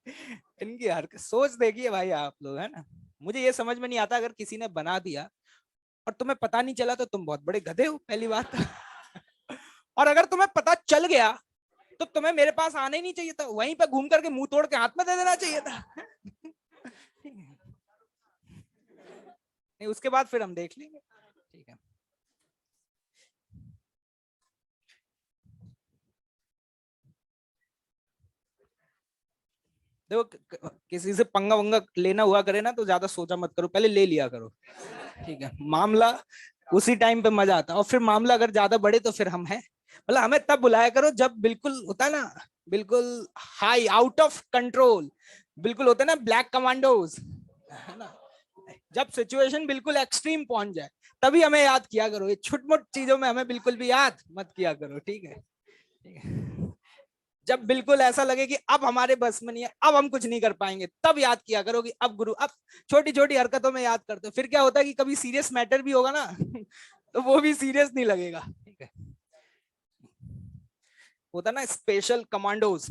इनकी हर सोच देखिए भाई आप लोग, है ना? मुझे ये समझ में नहीं आता, अगर किसी ने बना दिया और तुम्हें पता नहीं चला तो तुम बहुत बड़े गधे हो, पहली बात। और अगर तुम्हें पता चल गया तो तुम्हें मेरे पास आना ही नहीं चाहिए था, वहीं पे घूम करके मुंह तोड़ के हाथ में दे देना चाहिए था। नहीं, उसके बाद फिर हम देख लेंगे, ठीक है? देखो, किसी से पंगा वंगा लेना हुआ करे ना तो ज्यादा सोचा मत करो, पहले ले लिया करो, ठीक है? मामला उसी टाइम पे मजा आता है, और फिर मामला अगर ज्यादा बढ़े तो फिर हम हैं, मतलब हमें तब बुलाया करो जब बिल्कुल होता है ना, बिल्कुल हाई आउट ऑफ कंट्रोल, बिल्कुल होता है ना ब्लैक कमांडोज, है ना? जब सिचुएशन बिल्कुल एक्सट्रीम पहुंच जाए तभी हमें याद किया करो, ये छुटमुट चीजों में हमें बिल्कुल भी याद मत किया करो, ठीक है? ठीक है? जब बिल्कुल ऐसा लगे कि अब हमारे बस में नहीं है, अब हम कुछ नहीं कर पाएंगे, तब याद किया करो कि अब गुरु, अब छोटी छोटी हरकतों में याद करते हो, फिर क्या होता है कि कभी सीरियस मैटर भी होगा ना, तो वो भी सीरियस नहीं लगेगा, ठीक है? होता ना स्पेशल कमांडोज,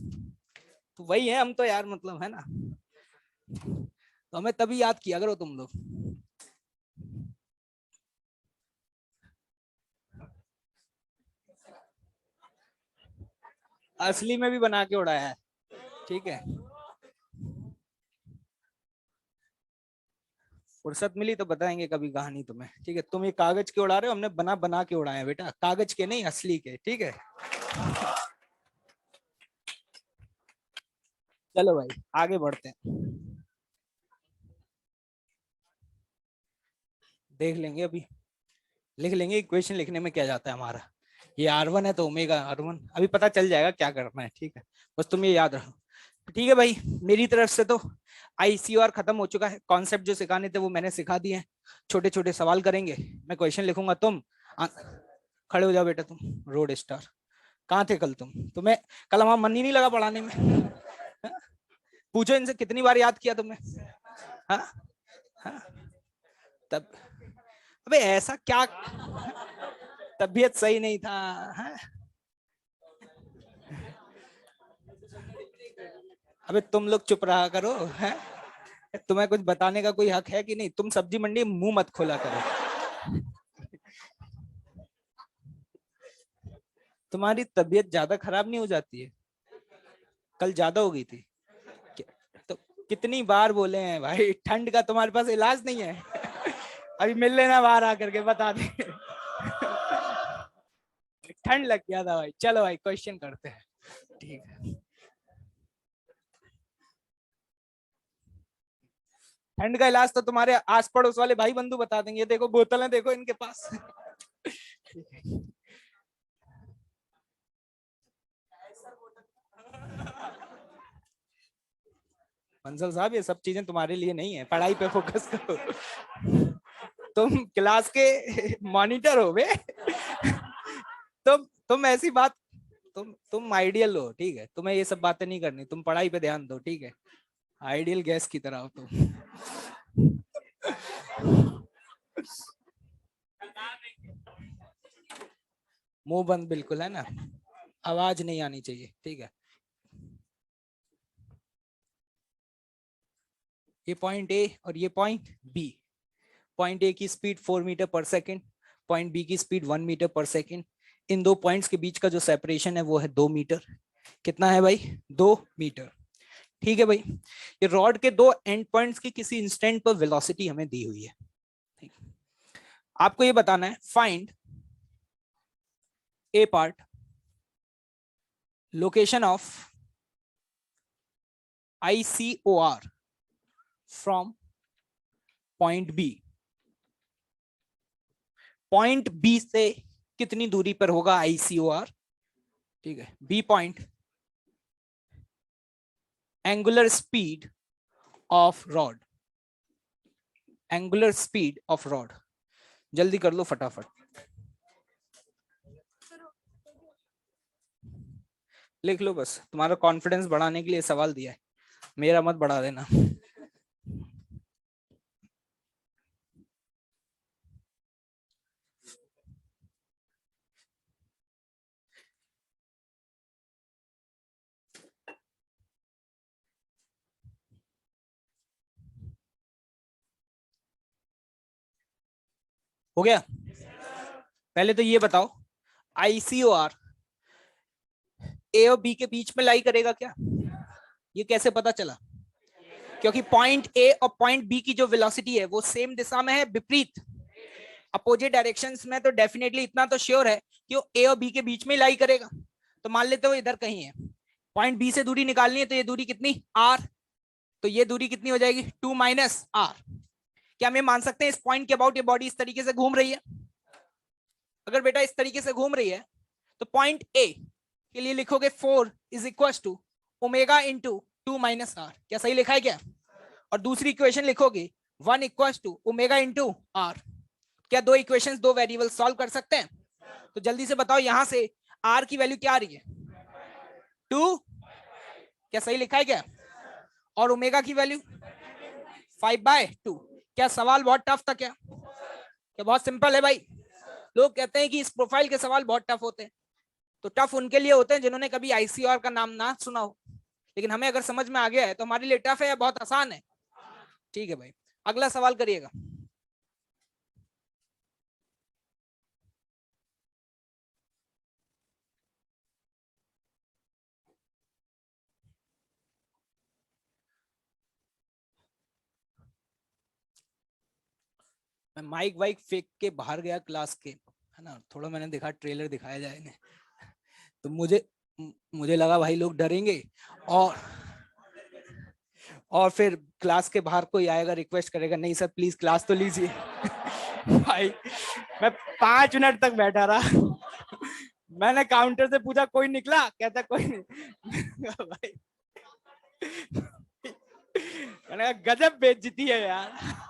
तो वही है हम तो यार, मतलब है ना, तो हमें तभी याद किया करो तुम लोग। असली में भी बना के उड़ाया है, ठीक है। फुर्सत मिली तो बताएंगे कभी कहानी तुम्हें, ठीक है। तुम ये कागज के उड़ा रहे हो, हमने बना बना के उड़ाए बेटा, कागज के नहीं, असली के, ठीक है। चलो भाई आगे बढ़ते हैं, देख लेंगे अभी, लिख लेंगे। इक्वेशन लिखने में क्या जाता है हमारा, ये R1 है तो ओमेगा R1, अभी पता चल जाएगा क्या करना है, ठीक है। बस तुम ये याद रखो, ठीक है भाई। मेरी तरफ से तो ICOR खत्म हो चुका है, कॉन्सेप्ट जो सिखाने थे वो मैंने सिखा दिए हैं। छोटे छोटे सवाल करेंगे, मैं क्वेश्चन लिखूंगा, तुम खड़े हो जाओ बेटा, तुम रोड स्टार। कहाँ थे कल तुम, तुम्हें कल हमारा मन ही नहीं लगा पढ़ाने में? पूछो इनसे कितनी बार याद किया तुमने? हाँ हाँ, तब अबे ऐसा क्या, तबीयत सही नहीं था? हाँ? अबे तुम लोग चुप रहा करो, है? तुम्हें कुछ बताने का कोई हक है कि नहीं? तुम सब्जी मंडी मुंह मत खोला करो। तुम्हारी तबीयत ज्यादा खराब नहीं हो जाती है? कल ज्यादा हो गई थी? तो कितनी बार बोले हैं भाई, ठंड का तुम्हारे पास इलाज नहीं है? अभी मिल लेना बाहर आकर के, बता दे। ठंड लग गया था भाई। चलो भाई क्वेश्चन करते हैं, ठीक है। ठंड का इलाज तो तुम्हारे आस पड़ोस वाले भाई बंधु बता देंगे, देखो बोतलें देखो इनके पास। बंसल साहब, ये सब चीजें तुम्हारे लिए नहीं है, पढ़ाई पे फोकस करो। तुम क्लास के मॉनिटर हो बे। तुम ऐसी बात, तुम आइडियल हो, ठीक है, तुम्हें ये सब बातें नहीं करनी, तुम पढ़ाई पे ध्यान दो, ठीक है। आइडियल गैस की तरह हो तुम। मुंह बंद बिल्कुल, है ना, आवाज नहीं आनी चाहिए, ठीक है। ये पॉइंट ए और ये पॉइंट बी। पॉइंट ए की speed 4 metre per second, point B की स्पीड 1 मीटर पर सेकेंड। इन दो पॉइंट्स के बीच का जो सेपरेशन है वो है 2 मीटर। कितना है भाई? 2 मीटर, ठीक है भाई। ये रॉड के दो एंड पॉइंट्स की किसी इंस्टेंट पर वेलोसिटी हमें दी हुई है, ठीक। आपको ये बताना है, find a part, location of ICOR from point B. Point B से कितनी दूरी पर होगा ICOR, ठीक है। B point, angular speed of rod, angular speed of rod. जल्दी कर लो फटाफट, लिख लो, बस तुम्हारा कॉन्फिडेंस बढ़ाने के लिए सवाल दिया है, मेरा मत बढ़ा देना। हो गया? पहले तो ये बताओ, ICOR ए और बी के बीच में लाई करेगा क्या? ये कैसे पता चला? क्योंकि पॉइंट ए और पॉइंट बी की जो वेलोसिटी है वो सेम दिशा में है, विपरीत अपोजिट डायरेक्शंस में, तो डेफिनेटली इतना तो श्योर है कि वो ए और बी के बीच में लाई करेगा। तो मान लेते हो इधर कहीं है, पॉइंट बी से दूरी निकालनी है, तो ये दूरी कितनी? R। तो ये दूरी कितनी हो जाएगी? 2 माइनस R। क्या हम ये मान सकते हैं इस पॉइंट के अबाउट ये बॉडी इस तरीके से घूम रही है? अगर बेटा इस तरीके से घूम रही है तो पॉइंट ए के लिए लिखोगे 4 is equal to omega into 2 minus R। क्या सही लिखा है क्या? और दूसरी इक्वेशन लिखोगे 1 equal to omega into R। क्या दो इक्वेशंस, दो वेरिएबल सॉल्व कर सकते हैं? तो जल्दी से बताओ, यहां से R की वैल्यू क्या आ रही है? 2। क्या सही लिखा है क्या? और ओमेगा की वैल्यू 5/2। क्या सवाल बहुत टफ था क्या? क्या बहुत सिंपल है भाई? लोग कहते हैं कि इस प्रोफाइल के सवाल बहुत टफ होते हैं, तो टफ उनके लिए होते हैं जिन्होंने कभी आईसीआर का नाम ना सुना हो, लेकिन हमें अगर समझ में आ गया है तो हमारे लिए टफ है या बहुत आसान है? ठीक है भाई, अगला सवाल करिएगा। मैं माइक वाइक फेंक के बाहर गया क्लास के, है ना, थोड़ा मैंने देखा ट्रेलर दिखाया जाए इन्हें, तो मुझे लगा भाई लोग डरेंगे, और फिर क्लास के बाहर कोई आएगा रिक्वेस्ट करेगा, नहीं सर प्लीज क्लास तो लीजिए। भाई मैं 5 मिनट तक बैठा रहा। मैंने काउंटर से पूछा कोई निकला, कहता कोई नहीं। भाई मैंने कहा गजब बेइज्जती है यार।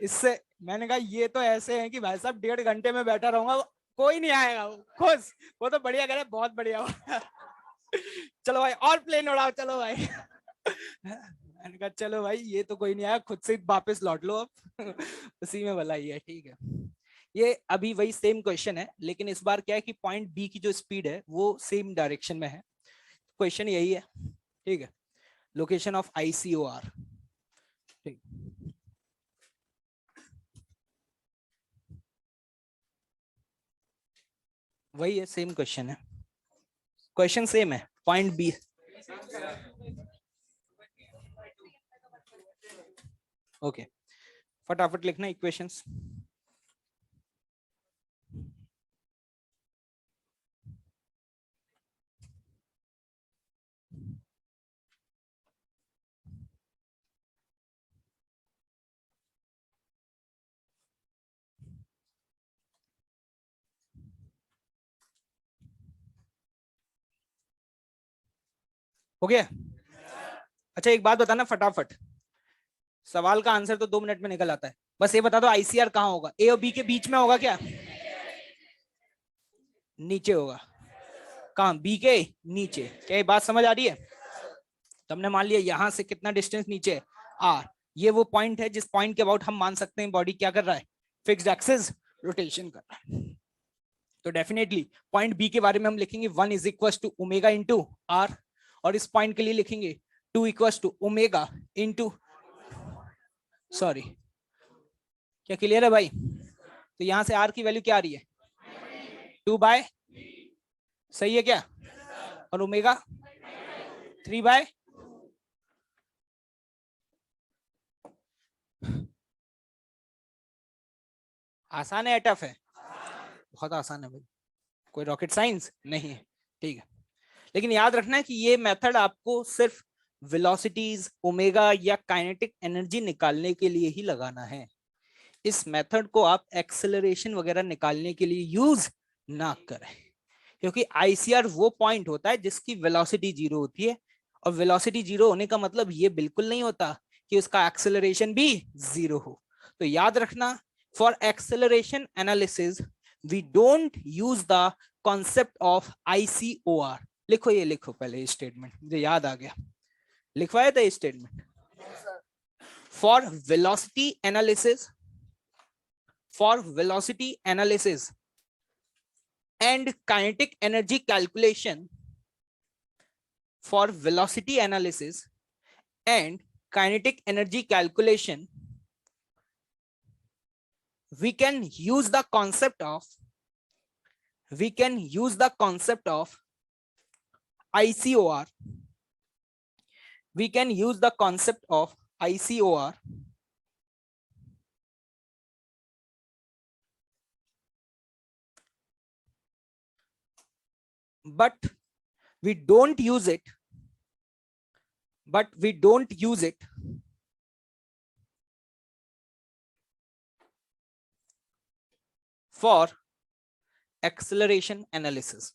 इससे मैंने कहा ये तो ऐसे हैं कि भाई साहब 1.5 घंटे में बैठा रहूंगा, कोई नहीं आएगा, खुश, वो तो बढ़िया करे, बहुत बढ़िया। चलो भाई और प्लेन उड़ाओ, चलो भाई। मैंने कहा चलो भाई ये तो कोई नहीं आया, खुद से वापस लौट लो अब। उसी में भलाई है, ठीक है। ये अभी वही सेम क्वेश्चन है, लेकिन इस बार क्या है कि पॉइंट बी की जो स्पीड है वो सेम डायरेक्शन में है। क्वेश्चन यही है, ठीक है, लोकेशन ऑफ आईसीओआर, ठीक। वही है, सेम क्वेश्चन है, क्वेश्चन सेम है, पॉइंट बी। ओके, फटाफट लिखना इक्वेशंस। हो गया? अच्छा एक बात बताना फटाफट, सवाल का आंसर तो 2 मिनट में निकल आता है, बस ये बता दो आईसीआर कहाँ होगा, ए और बी के बीच में होगा क्या? नीचे होगा। कहाँ? बी के नीचे। क्या ये बात समझ आ रही है? तो हमने मान लिया यहां से कितना डिस्टेंस नीचे है, आर। ये वो पॉइंट है जिस पॉइंट के अबाउट हम मान सकते हैं बॉडी क्या कर रहा है, फिक्स्ड एक्सिस रोटेशन कर रहा है। तो डेफिनेटली पॉइंट बी के बारे में हम लिखेंगे 1 is equal to omega into R, और इस पॉइंट के लिए लिखेंगे 2 equal to omega into, sorry, क्या क्लियर है भाई? तो यहां से आर की वैल्यू क्या आ रही है, 2/, सही है क्या? और ओमेगा 3/, आसान है टफ है? बहुत आसान है भाई, कोई रॉकेट साइंस नहीं है, ठीक है। लेकिन याद रखना है कि ये मेथड आपको सिर्फ वेलोसिटीज, ओमेगा या काइनेटिक एनर्जी निकालने के लिए ही लगाना है। इस मेथड को आप एक्सेलरेशन वगैरह निकालने के लिए यूज ना करें, क्योंकि आईसीआर वो पॉइंट होता है जिसकी वेलोसिटी 0 होती है, और वेलोसिटी 0 होने का मतलब ये बिल्कुल नहीं होता कि उसका एक्सेलरेशन भी 0 हो। तो याद रखना, for acceleration analysis we don't use the concept of ICOR. लिखो, ये लिखो पहले ये स्टेटमेंट, मुझे याद आ गया, लिखवाया था ये statement. For velocity analysis, for velocity analysis and kinetic energy calculation, for velocity analysis and kinetic energy calculation, we can use the concept of ICOR. We can use the concept of ICOR, but we don't use it for acceleration analysis.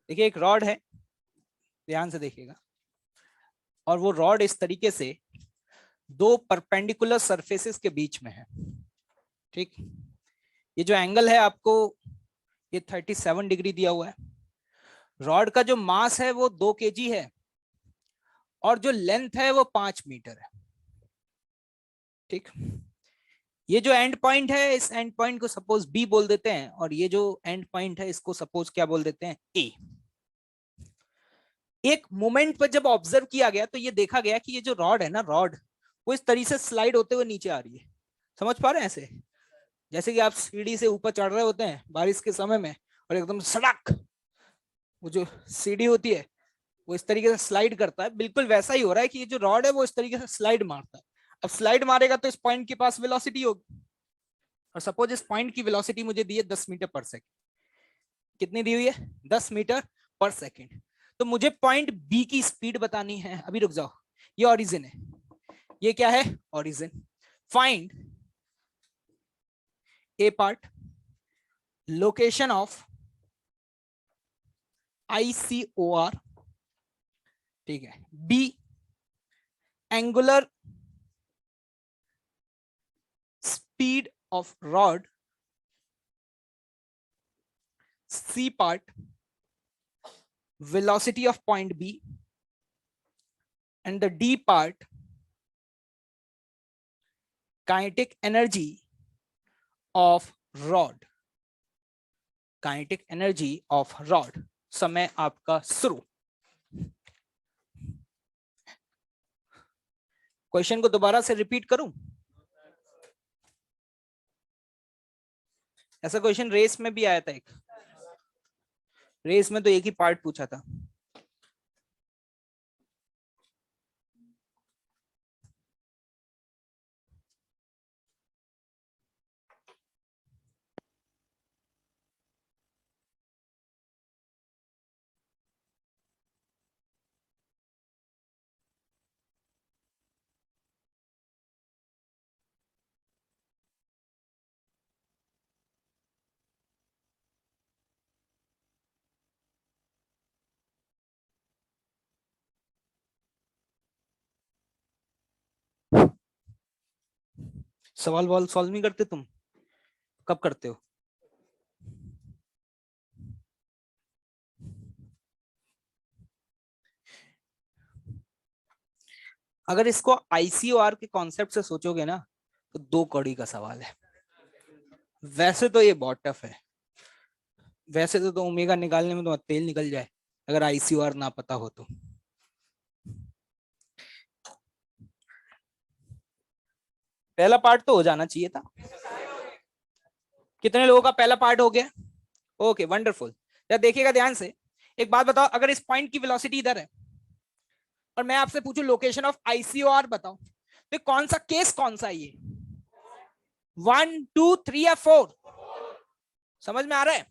देखिए एक rod है, ध्यान से देखिएगा, और वो rod इस तरीके से दो परपेंडिकुलर सरफेसेस के बीच में है। ठीक, ये जो एंगल है आपको ये 37 डिग्री दिया हुआ है। रॉड का जो मास है वो 2 kg है और जो लेंथ है वो 5 मीटर है। ठीक, ये जो एंड पॉइंट है इस एंड पॉइंट को सपोज बी बोल देते हैं और ये जो एंड पॉइंट है इसको सपोज क्या बोल देते हैं, ए। एक मोमेंट पर जब ऑब्जर्व किया गया तो ये देखा गया कि ये जो रॉड है ना, रॉड वो इस तरीके से स्लाइड होते हुए नीचे आ रही है। समझ पा रहे हैं? ऐसे जैसे कि आप सीढ़ी से ऊपर चढ़ रहे होते हैं बारिश के समय में और एकदम सड़क वो जो सीढ़ी होती है वो इस तरीके से स्लाइड करता है, बिल्कुल वैसा ही हो रहा है कि ये जो रॉड है वो इस तरीके से स्लाइड मारता है। अब स्लाइड मारेगा तो इस पॉइंट के पास वेलोसिटी होगी, और सपोज इस पॉइंट की वेलोसिटी मुझे दी है 10 मीटर पर सेकंड। कितनी दी हुई है? 10 मीटर पर सेकंड। तो मुझे पॉइंट बी की स्पीड बतानी है। अभी रुक जाओ, ये ओरिजिन है, ये क्या है? Origin. Find a part, location of ICOR, ठीक है, B angular speed of rod, C part velocity of point B, and the D part kinetic energy of rod, kinetic energy of rod। समय आपका शुरू। Question को दोबारा से repeat करूं? ऐसा क्वेश्चन रेस में भी आया था एक, रेस में तो एक ही पार्ट पूछा था। सवाल वॉल सॉल्व नहीं करते तुम? कब करते हो? अगर इसको ICOR के कॉन्सेप्ट से सोचोगे ना तो 2 कौड़ी का सवाल है। वैसे तो ये बहुत टफ है, वैसे तो ओमेगा निकालने में तो तेल निकल जाए अगर ICOR ना पता हो तो। पहला पार्ट तो हो जाना चाहिए था। कितने लोगों का पहला पार्ट हो गया? Okay, wonderful. जब देखिएगा ध्यान से, एक बात बताओ, अगर इस पॉइंट की वेलोसिटी इधर है और मैं आपसे पूछूं लोकेशन ऑफ ICOR बताओ, तो कौन सा केस कौन सा है ये? 1 2 3 या 4? समझ में आ रहा है?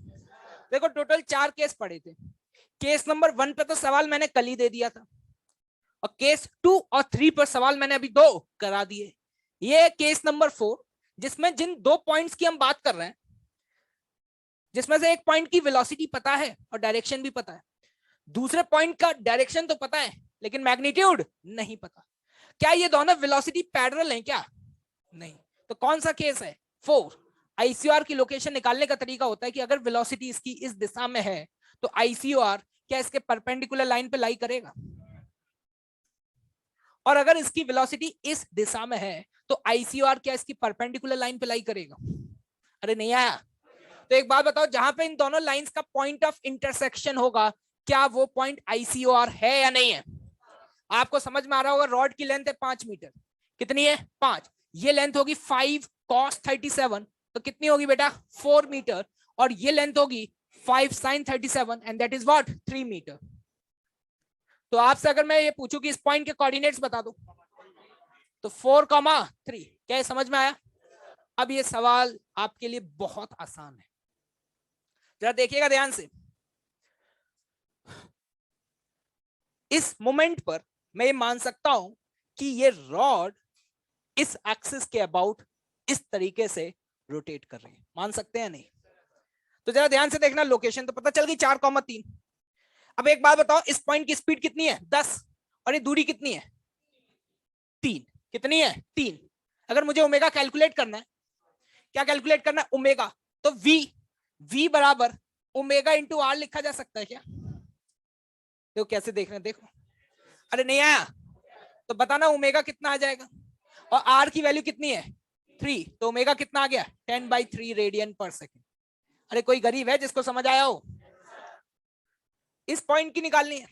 देखो टोटल 4 केस पड़े थे। केस नंबर 1 पे तो सवाल मैंने कल ही दे दिया था, और केस 2 और 3 पर सवाल मैंने अभी 2 करा दिए। ये केस नंबर 4 जिसमें जिन 2 पॉइंट्स की हम बात कर रहे हैं, जिसमें से एक पॉइंट की वेलोसिटी पता है और डायरेक्शन भी पता है, दूसरे पॉइंट का डायरेक्शन तो पता है लेकिन मैग्नीट्यूड नहीं पता। क्या ये दोनों वेलोसिटी पैरेलल हैं क्या? नहीं। तो कौन सा केस है? 4। ICOR की लोकेशन निकालने का तरीका होता है कि अगर वेलोसिटी इसकी इस दिशा में है तो ICOR क्या इसके परपेंडिकुलर लाइन पे लाई करेगा, और अगर इसकी वेलोसिटी इस दिशा में है तो ICOR क्या इसकी परपेंडिकुलर लाइन पे लाई करेगा? अरे नहीं आया? तो एक बात बताओ, जहां पे इन दोनों लाइंस का पॉइंट ऑफ इंटरसेक्शन होगा क्या वो पॉइंट ICOR है या नहीं है? आपको समझ में आ रहा होगा, रॉड की लेंथ है 5 मीटर। कितनी है? 5। ये लेंथ होगी 5 cos 37, तो कितनी होगी बेटा? 4 मीटर। और ये लेंथ होगी 5 sin 37 and that is what? 3 metre. तो आपसे अगर मैं ये पूछूं कि इस पॉइंट के कोऑर्डिनेट्स बता दो, तो 4,3। क्या ये समझ में आया? अब ये सवाल आपके लिए बहुत आसान है, जरा देखिएगा ध्यान से। इस मोमेंट पर मैं ये मान सकता हूं कि ये रॉड इस एक्सिस के अबाउट इस तरीके से रोटेट कर रही है। मान सकते हैं नहीं? तो जरा ध्यान से देखना, लोकेशन तो पता चल गई 4,3। अब एक बात बताओ, इस पॉइंट की स्पीड कितनी है 10 और ये दूरी कितनी है 3, कितनी है 3। अगर मुझे ओमेगा कैलकुलेट करना है, क्या कैलकुलेट करना है ओमेगा, तो v बराबर ओमेगा इंटू आर लिखा जा सकता है क्या? देखो कैसे देख रहे हैं, देखो, अरे नहीं आया तो बताना ओमेगा कितना आ जाएगा, और आर की वैल्यू कितनी है 3, तो ओमेगा कितना आ गया 10/3 रेडियन पर सेकेंड। अरे कोई गरीब है जिसको समझ आया हो? इस पॉइंट की निकालनी है,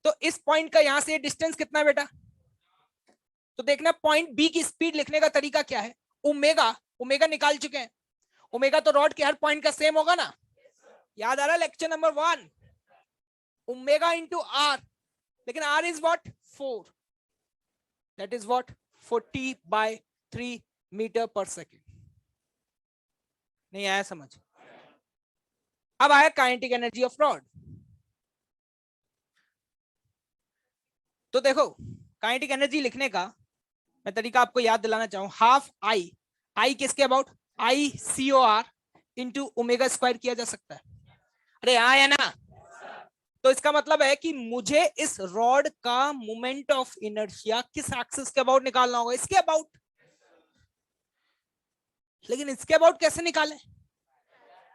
तो इस पॉइंट का यहां से डिस्टेंस कितना है बेटा, तो देखना पॉइंट बी की स्पीड लिखने का तरीका क्या है। ओमेगा, ओमेगा निकाल चुके हैं, ओमेगा तो रॉड के हर पॉइंट का सेम होगा ना, याद आ रहा है lecture number 1, omega into r, लेकिन r is what 4, that is what 40/3 metre per second. नहीं आया समझ? अब आया काइनेटिक एनर्जी ऑफ रॉड। तो देखो काइनेटिक एनर्जी लिखने का मैं तरीका आपको याद दिलाना चाहूं, हाफ आई किसके about, ICOR into omega square किया जा सकता है। अरे हाँ है ना, तो इसका मतलब है कि मुझे इस रॉड का मोमेंट ऑफ इनर्शिया किस एक्सिस के अबाउट निकालना होगा, इसके अबाउट। लेकिन इसके अबाउट कैसे निकालें?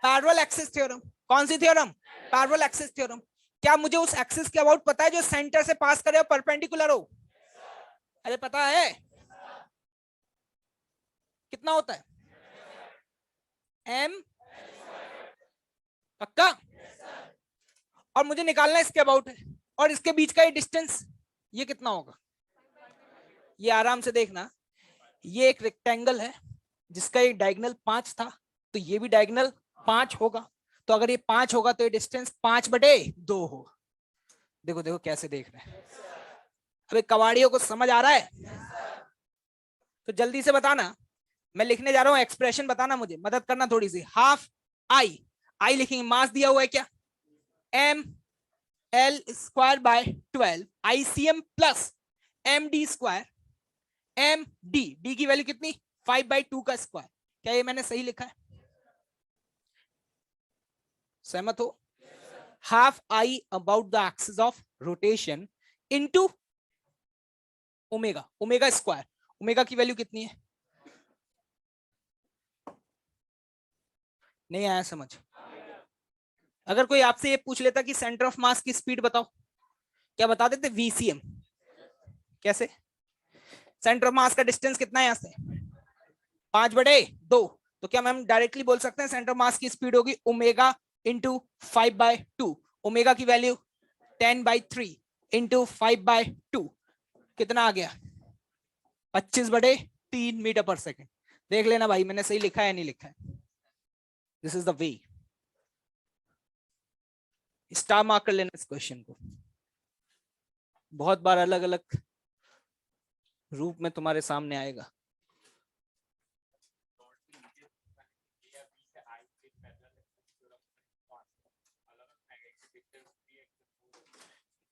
Parallel axis theorem. कौन सी थ्योरम? Parallel axis theorem. क्या मुझे उस एक्सिस के अबाउट पता है जो सेंटर से पास करे और परपेंडिकुलर हो? अरे पता है, कितना होता है m, पक्का? और मुझे निकालना इसके अबाउट है, और इसके बीच का ये डिस्टेंस ये कितना होगा, ये आराम से देखना, ये एक रेक्टेंगल है जिसका ये डायगोनल 5 था, तो ये भी डायगोनल 5 होगा, तो अगर ये 5 होगा तो ये डिस्टेंस 5/2 होगा। देखो देखो कैसे देख रहे हैं, अबे कवाड़ियों को समझ आ रहा है? तो जल्दी से बताना, मैं लिखने जा रहा हूं एक्सप्रेशन, बताना मुझे, मदद करना थोड़ी सी। हाफ आई लिखेंगे, मास दिया हुआ है क्या, mL²/12 ICM plus MD², D की वैल्यू कितनी 5/2 का स्क्वायर। क्या ये मैंने सही लिखा है? सहमत हो? Half I about the axis of rotation into omega, omega square, omega की वैल्यू कितनी है? नहीं आया समझ? अगर कोई आपसे ये पूछ लेता कि सेंटर ऑफ मास की स्पीड बताओ, क्या बता देते? VCM। कैसे? सेंटर ऑफ मास का डिस्टेंस कितना है यहां से 5/2, तो क्या मैम डायरेक्टली बोल सकते हैं सेंटर ऑफ मास की स्पीड होगी ओमेगा इंटू 5/2, ओमेगा की वैल्यू 10/3 इंटू 5/2, कितना आ गया 25/3 मीटर पर सेकेंड। देख लेना भाई मैंने सही लिखा है या नहीं लिखा है। This is the way, star mark कर लेना इस क्वेश्चन को, बहुत बार अलग अलग रूप में तुम्हारे सामने आएगा।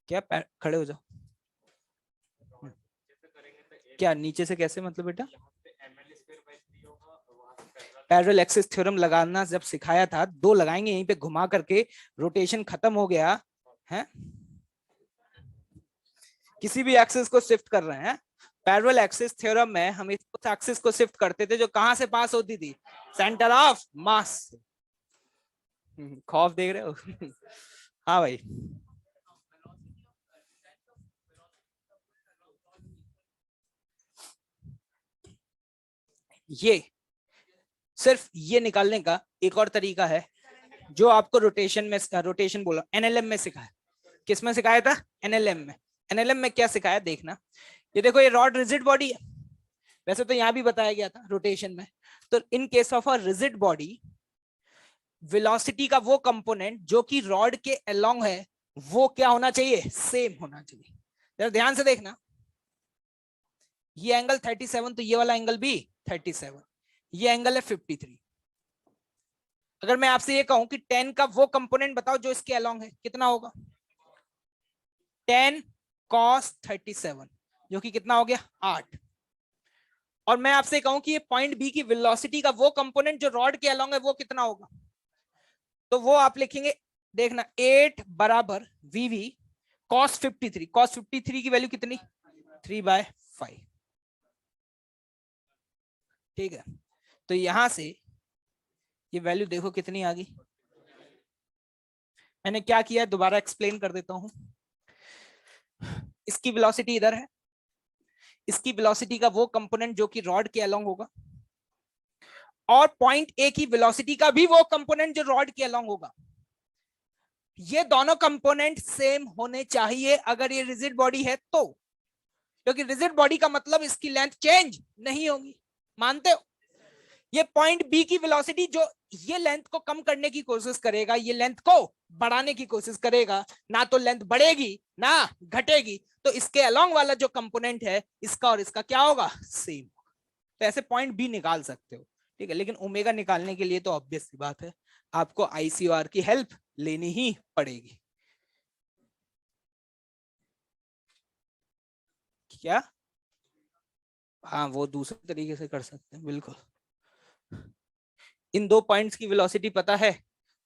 क्या खड़े हो जाओ, क्या नीचे से कैसे मतलब बेटा? पैरेलल एक्सिस थ्योरम लगाना जब सिखाया था, 2 लगाएंगे यहीं पे घुमा करके, रोटेशन खत्म हो गया है, किसी भी एक्सिस को शिफ्ट कर रहे हैं। पैरेलल एक्सिस थ्योरम में हम इस एक्सिस को शिफ्ट करते थे जो कहां से पास होती थी, सेंटर ऑफ मास। खौफ देख रहे हो? हाँ भाई, ये सिर्फ ये निकालने का एक और तरीका है जो आपको रोटेशन बोला NLM में सिखाया। किस में सिखाया था? NLM में। NLM में क्या सिखाया देखना, ये देखो ये रॉड रिजिड बॉडी है, वैसे तो यहां भी बताया गया था रोटेशन में। तो in case of a rigid body, velocity का वो कंपोनेंट जो कि रॉड के अलोंग है वो क्या होना चाहिए, सेम होना चाहिए। जरा ध्यान से देखना, ये एंगल 37 तो ये वाला एंगल भी 37, ये एंगल है 53। अगर मैं आपसे ये कहूं कि 10 का वो कंपोनेंट बताओ जो इसके अलोंग है, कितना होगा? 10 cos 37, जो कि कितना हो गया 8। और मैं आपसे कहूं कि ये पॉइंट बी की वेलोसिटी का वो कंपोनेंट जो रॉड के अलोंग है वो कितना होगा, तो वो आप लिखेंगे देखना 8 बराबर वीवी cos 53, cos 53 की वैल्यू कितनी 3/5। ठीक है, तो यहां से ये वैल्यू देखो कितनी आ गई। मैंने क्या किया दोबारा एक्सप्लेन कर देता हूं। इसकी वेलोसिटी इधर है, इसकी वेलोसिटी का वो कंपोनेंट जो कि रॉड के अलोंग होगा, और पॉइंट ए की वेलोसिटी का भी वो कंपोनेंट जो रॉड के अलोंग होगा। ये दोनों कंपोनेंट सेम होने चाहिए अगर ये रिजिड बॉडी है तो, क्योंकि रिजिड बॉडी का मतलब इसकी लेंथ चेंज नहीं होगी। मानते हो? ये पॉइंट बी की वेलोसिटी जो ये लेंथ को कम करने की कोशिश करेगा, ये लेंथ को बढ़ाने की कोशिश करेगा, ना तो लेंथ बढ़ेगी ना घटेगी। तो इसके अलोंग वाला जो कंपोनेंट है इसका और इसका क्या होगा, सेम। तो ऐसे पॉइंट बी निकाल सकते हो। ठीक है, लेकिन ओमेगा निकालने के लिए तो ऑब्वियस सी बात है आपको आईसीओआर की हेल्प लेनी ही पड़ेगी। क्या? हाँ, वो दूसरे तरीके से कर सकते हैं बिल्कुल। इन दो पॉइंट्स की वेलोसिटी पता है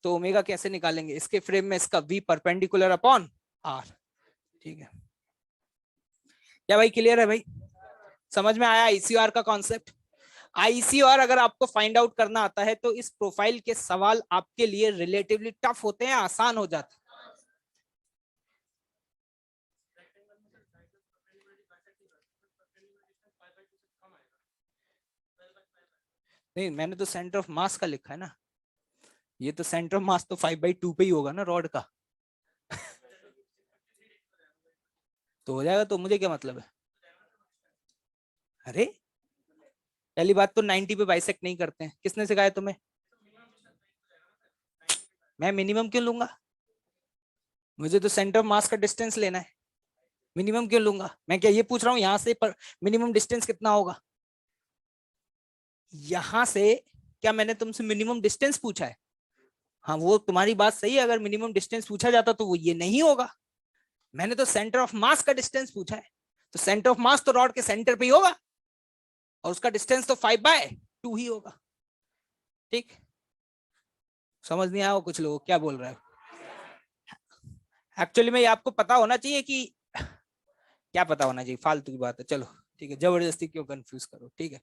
तो ओमेगा कैसे निकालेंगे, इसके फ्रेम में इसका v परपेंडिकुलर अपॉन r। ठीक है, क्या भाई क्लियर है भाई? समझ में आया आईसीआर का कॉन्सेप्ट? आईसीआर अगर आपको फाइंड आउट करना आता है तो इस प्रोफाइल के सवाल आपके लिए रिलेटिवली टफ होते हैं, आसान हो जाते हैं। नहीं, मैंने तो सेंटर ऑफ मास का लिखा है ना, ये तो सेंटर ऑफ मास तो 5/2 पे ही होगा ना रॉड का। तो हो जाएगा, तो मुझे क्या मतलब है? अरे पहली बात तो 90 पे बाइसेक्ट नहीं करते हैं, किसने सिखाया तुम्हें? मैं मिनिमम क्यों लूंगा? मुझे तो सेंटर ऑफ मास का डिस्टेंस लेना है, मिनिमम क्यों लूंगा? मैं क्या ये पूछ रहा हूँ यहां से पर मिनिमम डिस्टेंस कितना होगा? यहां से क्या मैंने तुमसे मिनिमम डिस्टेंस पूछा है? हाँ, वो तुम्हारी बात सही है, अगर मिनिमम डिस्टेंस पूछा जाता तो वो ये नहीं होगा। मैंने तो सेंटर ऑफ मास का डिस्टेंस पूछा है, तो सेंटर ऑफ मास तो रॉड के सेंटर पे ही होगा और उसका डिस्टेंस तो 5/2 ही होगा। ठीक, समझ नहीं आया कुछ लोग क्या बोल रहे हो? एक्चुअली में ये आपको पता होना चाहिए कि क्या पता होना चाहिए, फालतू की बात है। चलो ठीक है, जबरदस्ती क्यों कंफ्यूज करो। ठीक है,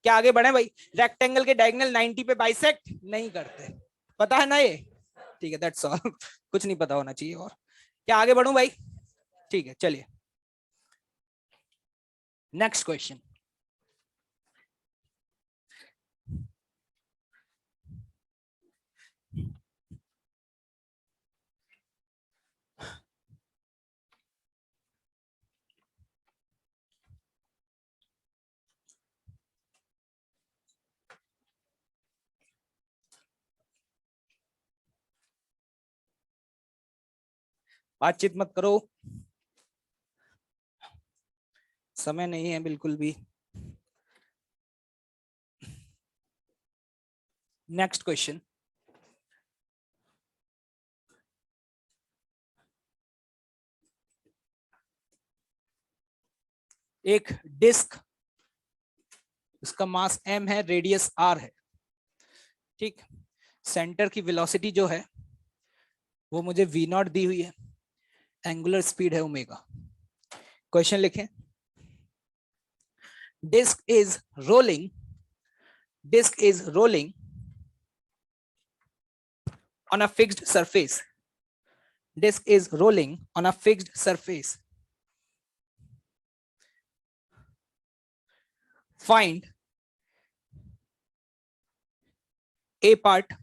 क्या आगे बढ़े भाई? रेक्टेंगल के डायगोनल 90 पे बाइसेक्ट नहीं करते, पता है ना ये? ठीक है, दैट्स ऑल। कुछ नहीं पता होना चाहिए। और क्या आगे बढ़ूं भाई? ठीक है, चलिए नेक्स्ट क्वेश्चन। बातचीत मत करो, समय नहीं है बिल्कुल भी। Next question. एक डिस्क, इसका मास m है, रेडियस r है। ठीक, सेंटर की वेलोसिटी जो है वो मुझे v0 दी हुई है, एंगुलर स्पीड है ओमेगा। क्वेश्चन लिखें, disc is rolling, disc is rolling on a fixed surface, disk is rolling on a fixed surface. Find A part,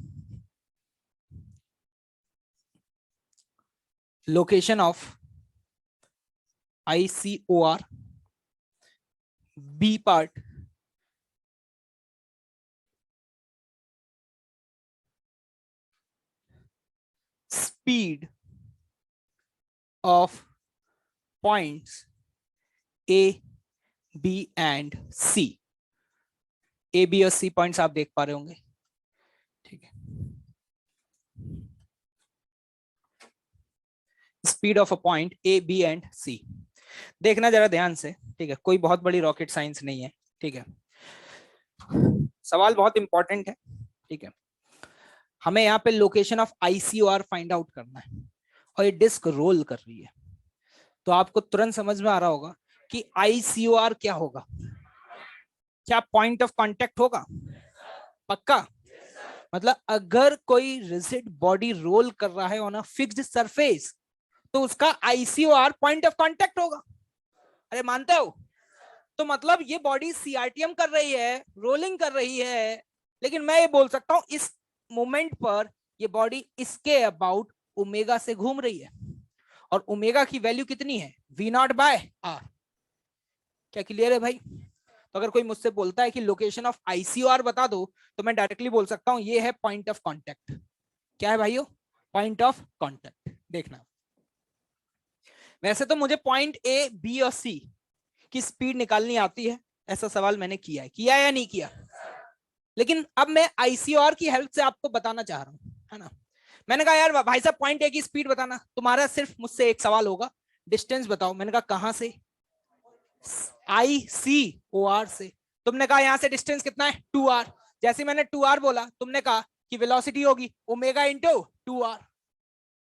location of ICOR, B part, speed of points A, B and C. A, B और C points आप देख पा रहे होंगे। ठीक है, speed of a point A, B and C। देखना जरा ध्यान से, ठीक है, कोई बहुत बड़ी रॉकेट साइंस नहीं है। ठीक है, सवाल बहुत इंपॉर्टेंट है। ठीक है, हमें यहाँ पे location of ICOR find out करना है और ये डिस्क रोल कर रही है, तो आपको तुरंत समझ में आ रहा होगा कि ICOR क्या होगा। क्या पॉइंट ऑफ कांटेक्ट होगा? पक्का? मतलब अगर कोई रिजिड बॉडी रोल कर रहा है ऑन अ फिक्स्ड सरफेस तो उसका ICOR पॉइंट ऑफ कांटेक्ट होगा। अरे मानते हो? तो मतलब ये बॉडी CRTM कर रही है, रोलिंग कर रही है, लेकिन मैं ये बोल सकता हूं इस मोमेंट पर ये बॉडी इसके अबाउट ओमेगा से घूम रही है, और ओमेगा की वैल्यू कितनी है? V0/R। क्या क्लियर है भाई? तो अगर कोई मुझसे बोलता है कि लोकेशन ऑफ ICOR बता दो, तो मैं डायरेक्टली बोल सकता हूं ये है पॉइंट ऑफ कांटेक्ट। क्या है भाइयों? Point of contact. देखना, वैसे तो मुझे पॉइंट A, B और C की स्पीड निकालनी आती है, ऐसा सवाल मैंने किया है या नहीं किया? लेकिन अब मैं ICOR की हेल्प से आपको बताना चाह रहा हूं, है ना। मैंने कहा यार भाई साहब पॉइंट A की स्पीड बताना, तुम्हारा सिर्फ मुझसे एक सवाल होगा, डिस्टेंस बताओ। मैंने कहा कहां से? ICOR से। तुमने कहा यहां से डिस्टेंस कितना है? 2R। जैसे मैंने 2R बोला, तुमने कहा कि वेलोसिटी होगी ओमेगा इंटू 2R।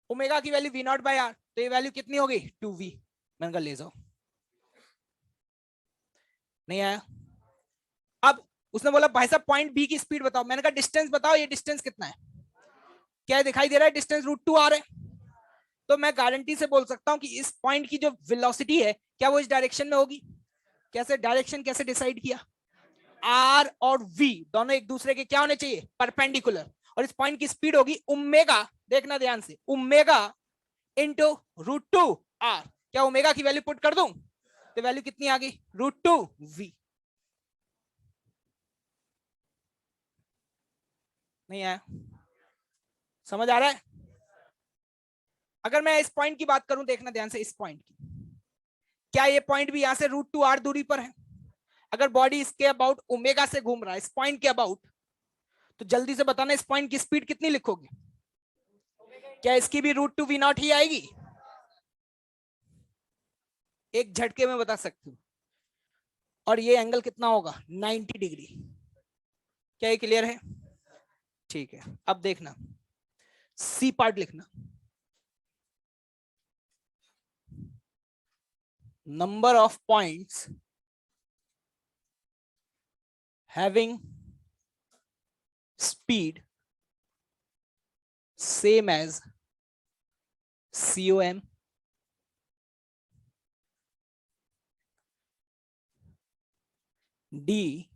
ओमेगा की वैल्यू V0/R, तो ये वैल्यू कितनी होगी? 2V। मैंने कहा ले जाओ। नहीं आया? अब उसने बोला भाई साहब पॉइंट बी की स्पीड बताओ। मैंने कहा डिस्टेंस बताओ, ये डिस्टेंस कितना है? क्या दिखाई दे रहा है? डिस्टेंस √2R है। तो मैं गारंटी से बोल सकता हूं कि इस पॉइंट की जो वेलोसिटी है, क्या वो इस डायरेक्शन में होगी? कैसे डायरेक्शन कैसे डिसाइड किया? R और V दोनों एक दूसरे के क्या होने चाहिए? परपेंडिकुलर। और इस पॉइंट की स्पीड होगी ओमेगा, देखना ध्यान से, ओमेगा इंटू √2R। क्या ओमेगा की वैल्यू पुट कर दूं तो वैल्यू कितनी आ गई? √2V। नहीं आया? समझ आ रहा है? अगर मैं इस पॉइंट की बात करूं, देखना ध्यान से, इस पॉइंट की, क्या ये पॉइंट भी यहां से √2R दूरी पर है? अगर बॉडी इसके अबाउट ओमेगा से घूम रहा है, इस पॉइंट के अबाउट, तो जल्दी से बताना इस पॉइंट की स्पीड कितनी लिखोगे? क्या इसकी भी √2V0 ही आएगी? एक झटके में बता सकती हूँ। और ये एंगल कितना होगा? 90 डिग्री। क्या ये क्लियर है? ठीक है, अब देखना, सी पार्ट लिखना। Number of points having speed same as COM D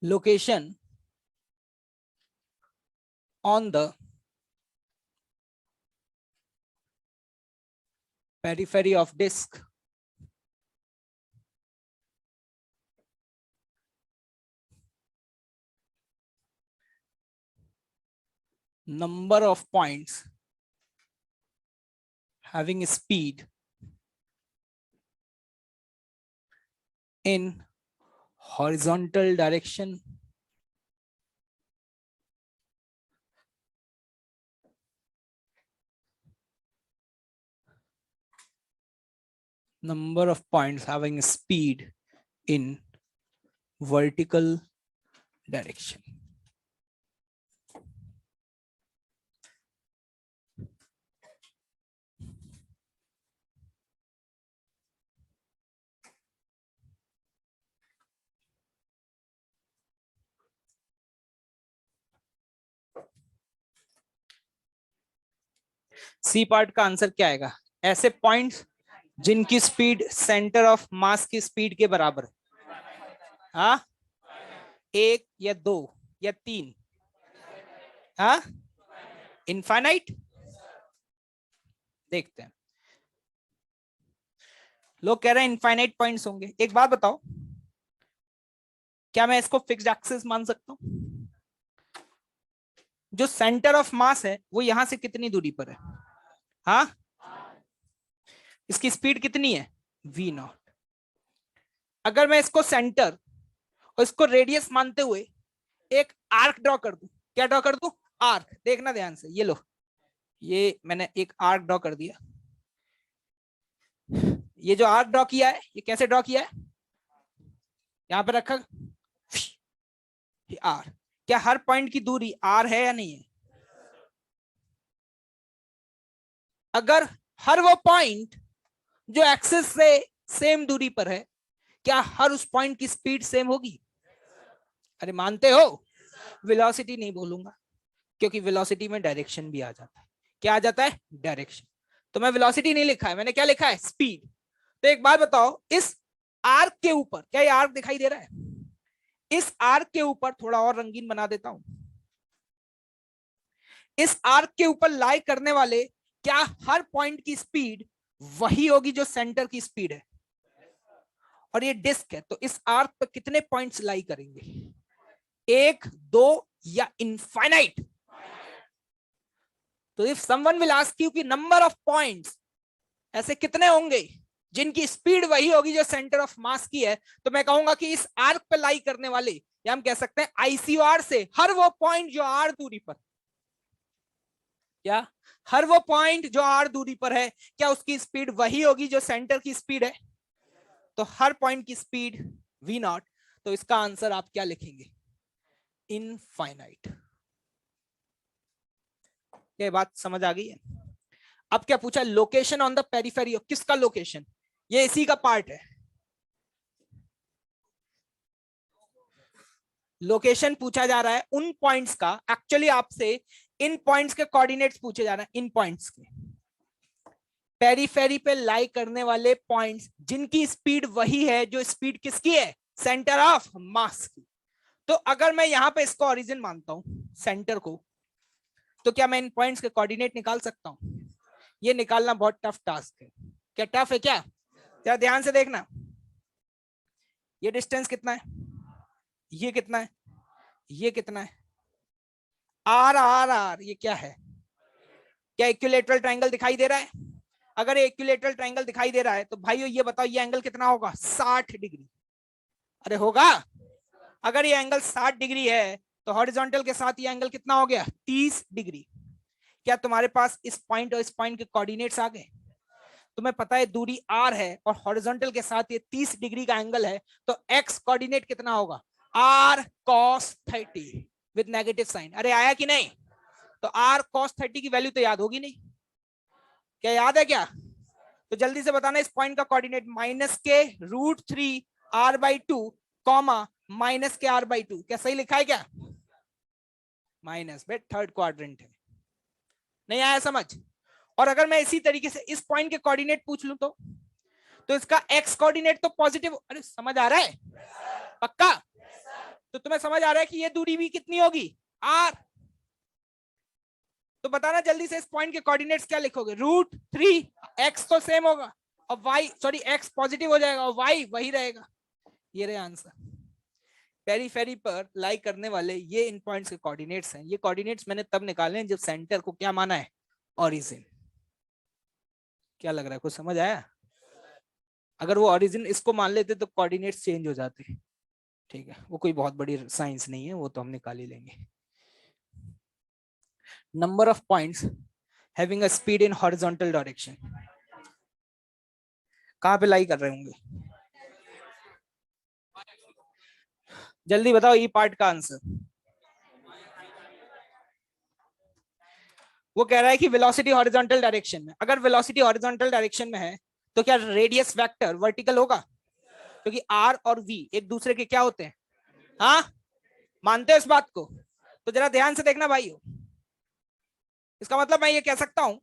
location on the periphery of disk number of points having speed in horizontal direction number of points having speed in vertical direction. C part का answer क्या आएगा? ऐसे points जिनकी speed centre of मास की speed के बराबर है। हाँ, 1 या 2 या 3? हाँ, इनफाइनाइट। देखते हैं, लोग कह रहे हैं इनफाइनाइट पॉइंट्स होंगे। एक बात बताओ, क्या मैं इसको फिक्स्ड एक्सिस मान सकता हूं? जो सेंटर ऑफ मास है वो यहां से कितनी दूरी पर है? हाँ, इसकी स्पीड कितनी है? V0। अगर मैं इसको सेंटर और इसको रेडियस मानते हुए एक आर्क ड्रॉ कर दूं, क्या ड्रॉ कर दूं? आर्क। देखना ध्यान से, ये लो, ये मैंने एक आर्क ड्रॉ कर दिया। ये जो आर्क ड्रॉ किया है, ये कैसे ड्रॉ किया है? यहां पे रखा आर। क्या हर पॉइंट की दूरी r है या नहीं है? अगर हर वो पॉइंट जो एक्सिस से सेम दूरी पर है, क्या हर उस पॉइंट की स्पीड सेम होगी? अरे मानते हो? वेलोसिटी नहीं बोलूंगा, क्योंकि वेलोसिटी में डायरेक्शन भी आ जाता है। क्या आ जाता है? डायरेक्शन। तो मैं वेलोसिटी नहीं लिखा है, मैंने क्या लिखा है? स्पीड। तो एक बात बताओ, इस आर्क के ऊपर, क्या ये आर्क दिखाई दे रहा है? इस आर्क के ऊपर थोड़ा और रंगीन बना देता हूं। इस आर्क के ऊपर लाई करने वाले क्या हर पॉइंट की स्पीड वही होगी जो सेंटर की स्पीड है? और ये डिस्क है, तो इस आर्क पर कितने पॉइंट्स लाई करेंगे? एक, दो या इनफाइनाइट? तो if someone will ask you कि नंबर ऑफ पॉइंट्स, ऐसे कितने होंगे जिनकी स्पीड वही होगी जो सेंटर ऑफ मास की है, तो मैं कहूंगा कि इस आर्क पे लाई करने वाले, या हम कह सकते हैं आईसीआर से, हर वो पॉइंट जो आर दूरी पर, क्या हर वो पॉइंट जो आर दूरी पर है, क्या उसकी स्पीड वही होगी जो सेंटर की स्पीड है? तो हर पॉइंट की स्पीड v नॉट। तो इसका आंसर आप क्या लिखेंगे? इनफाइनाइट। ये बात समझ आ गई है? अब क्या पूछा? Location on the periphery. किसका लोकेशन? ये इसी का पार्ट है। लोकेशन पूछा जा रहा है उन पॉइंट्स का, एक्चुअली आपसे इन पॉइंट्स के कोऑर्डिनेट्स पूछे जा रहे हैं, इन पॉइंट्स के पेरिफेरी पे लाई करने वाले पॉइंट्स जिनकी स्पीड वही है जो स्पीड किसकी है? सेंटर ऑफ मास की। तो अगर मैं यहां पे इसको ओरिजिन मानता हूं, सेंटर को, तो क्या मैं इन पॉइंट्स के कोऑर्डिनेट निकाल सकता हूं? ये निकालना बहुत टफ टास्क है। क्या टफ है? क्या? जरा ध्यान से देखना, ये डिस्टेंस कितना है, ये कितना है, ये कितना है, आर आर आर, ये क्या है? क्या इक्विलेटरल ट्रायंगल दिखाई दे रहा है? अगर ये इक्विलेटरल ट्रायंगल दिखाई दे रहा है तो भाइयों ये बताओ ये एंगल कितना होगा? 60 डिग्री। अरे होगा। अगर ये एंगल 60 डिग्री है तो हॉरिजॉन्टल के साथ ये एंगल कितना हो गया? 30 डिग्री। क्या तुम्हारे पास इस पॉइंट और इस पॉइंट के कोऑर्डिनेट्स आ गए? तुम्हें पता है दूरी r है और हॉरिजॉन्टल के साथ ये 30 डिग्री का एंगल है, तो x कोऑर्डिनेट कितना होगा? r cos 30 with negative sign. अरे आया कि नहीं? तो r cos 30 की वैल्यू तो याद होगी नहीं, क्या याद है क्या? तो जल्दी से बताना, इस पॉइंट का coordinate -k√3r/2 comma -k r/2। क्या सही लिखा है क्या? माइनस बेट थर्ड क्वाड्रेंट है। नहीं आया समझ? और अगर मैं इसी तरीके से इस पॉइंट के कोऑर्डिनेट पूछ लूं तो इसका x कोऑर्डिनेट तो पॉजिटिव। अरे समझ आ रहा है? पक्का? तो तुम्हें समझ आ रहा है कि ये दूरी भी कितनी होगी? r। तो बताना जल्दी से, इस पॉइंट के कोऑर्डिनेट्स क्या लिखोगे? √3, x तो सेम होगा और y, सॉरी x पॉजिटिव हो जाएगा और y वही रहेगा। ये रहे आंसर। पेरीफेरी पर लाई करने वाले ये इन पॉइंट्स के कोऑर्डिनेट्स हैं। ये कोऑर्डिनेट्स मैंने तब निकाले हैं जब सेंटर को क्या माना है? ओरिजिन। क्या लग रहा है, कुछ समझ आया? अगर वो ओरिजिन इसको मान लेते तो कोऑर्डिनेट्स चेंज हो जाते। ठीक है, वो कोई बहुत बड़ी साइंस नहीं है, वो तो हम निकाल ही लेंगे। Number of points having a speed in horizontal direction, कहां पे लाई कर रहे होंगे? जल्दी बताओ ई पार्ट का आंसर। वो कह रहा है कि वेलोसिटी हॉरिजॉन्टल डायरेक्शन में, अगर वेलोसिटी हॉरिजॉन्टल डायरेक्शन में है तो क्या रेडियस वेक्टर वर्टिकल होगा? क्योंकि r और v एक दूसरे के क्या होते हैं? हाँ, मानते हो इस बात को? तो जरा ध्यान से देखना भाइयों, इसका मतलब मैं ये कह सकता हूं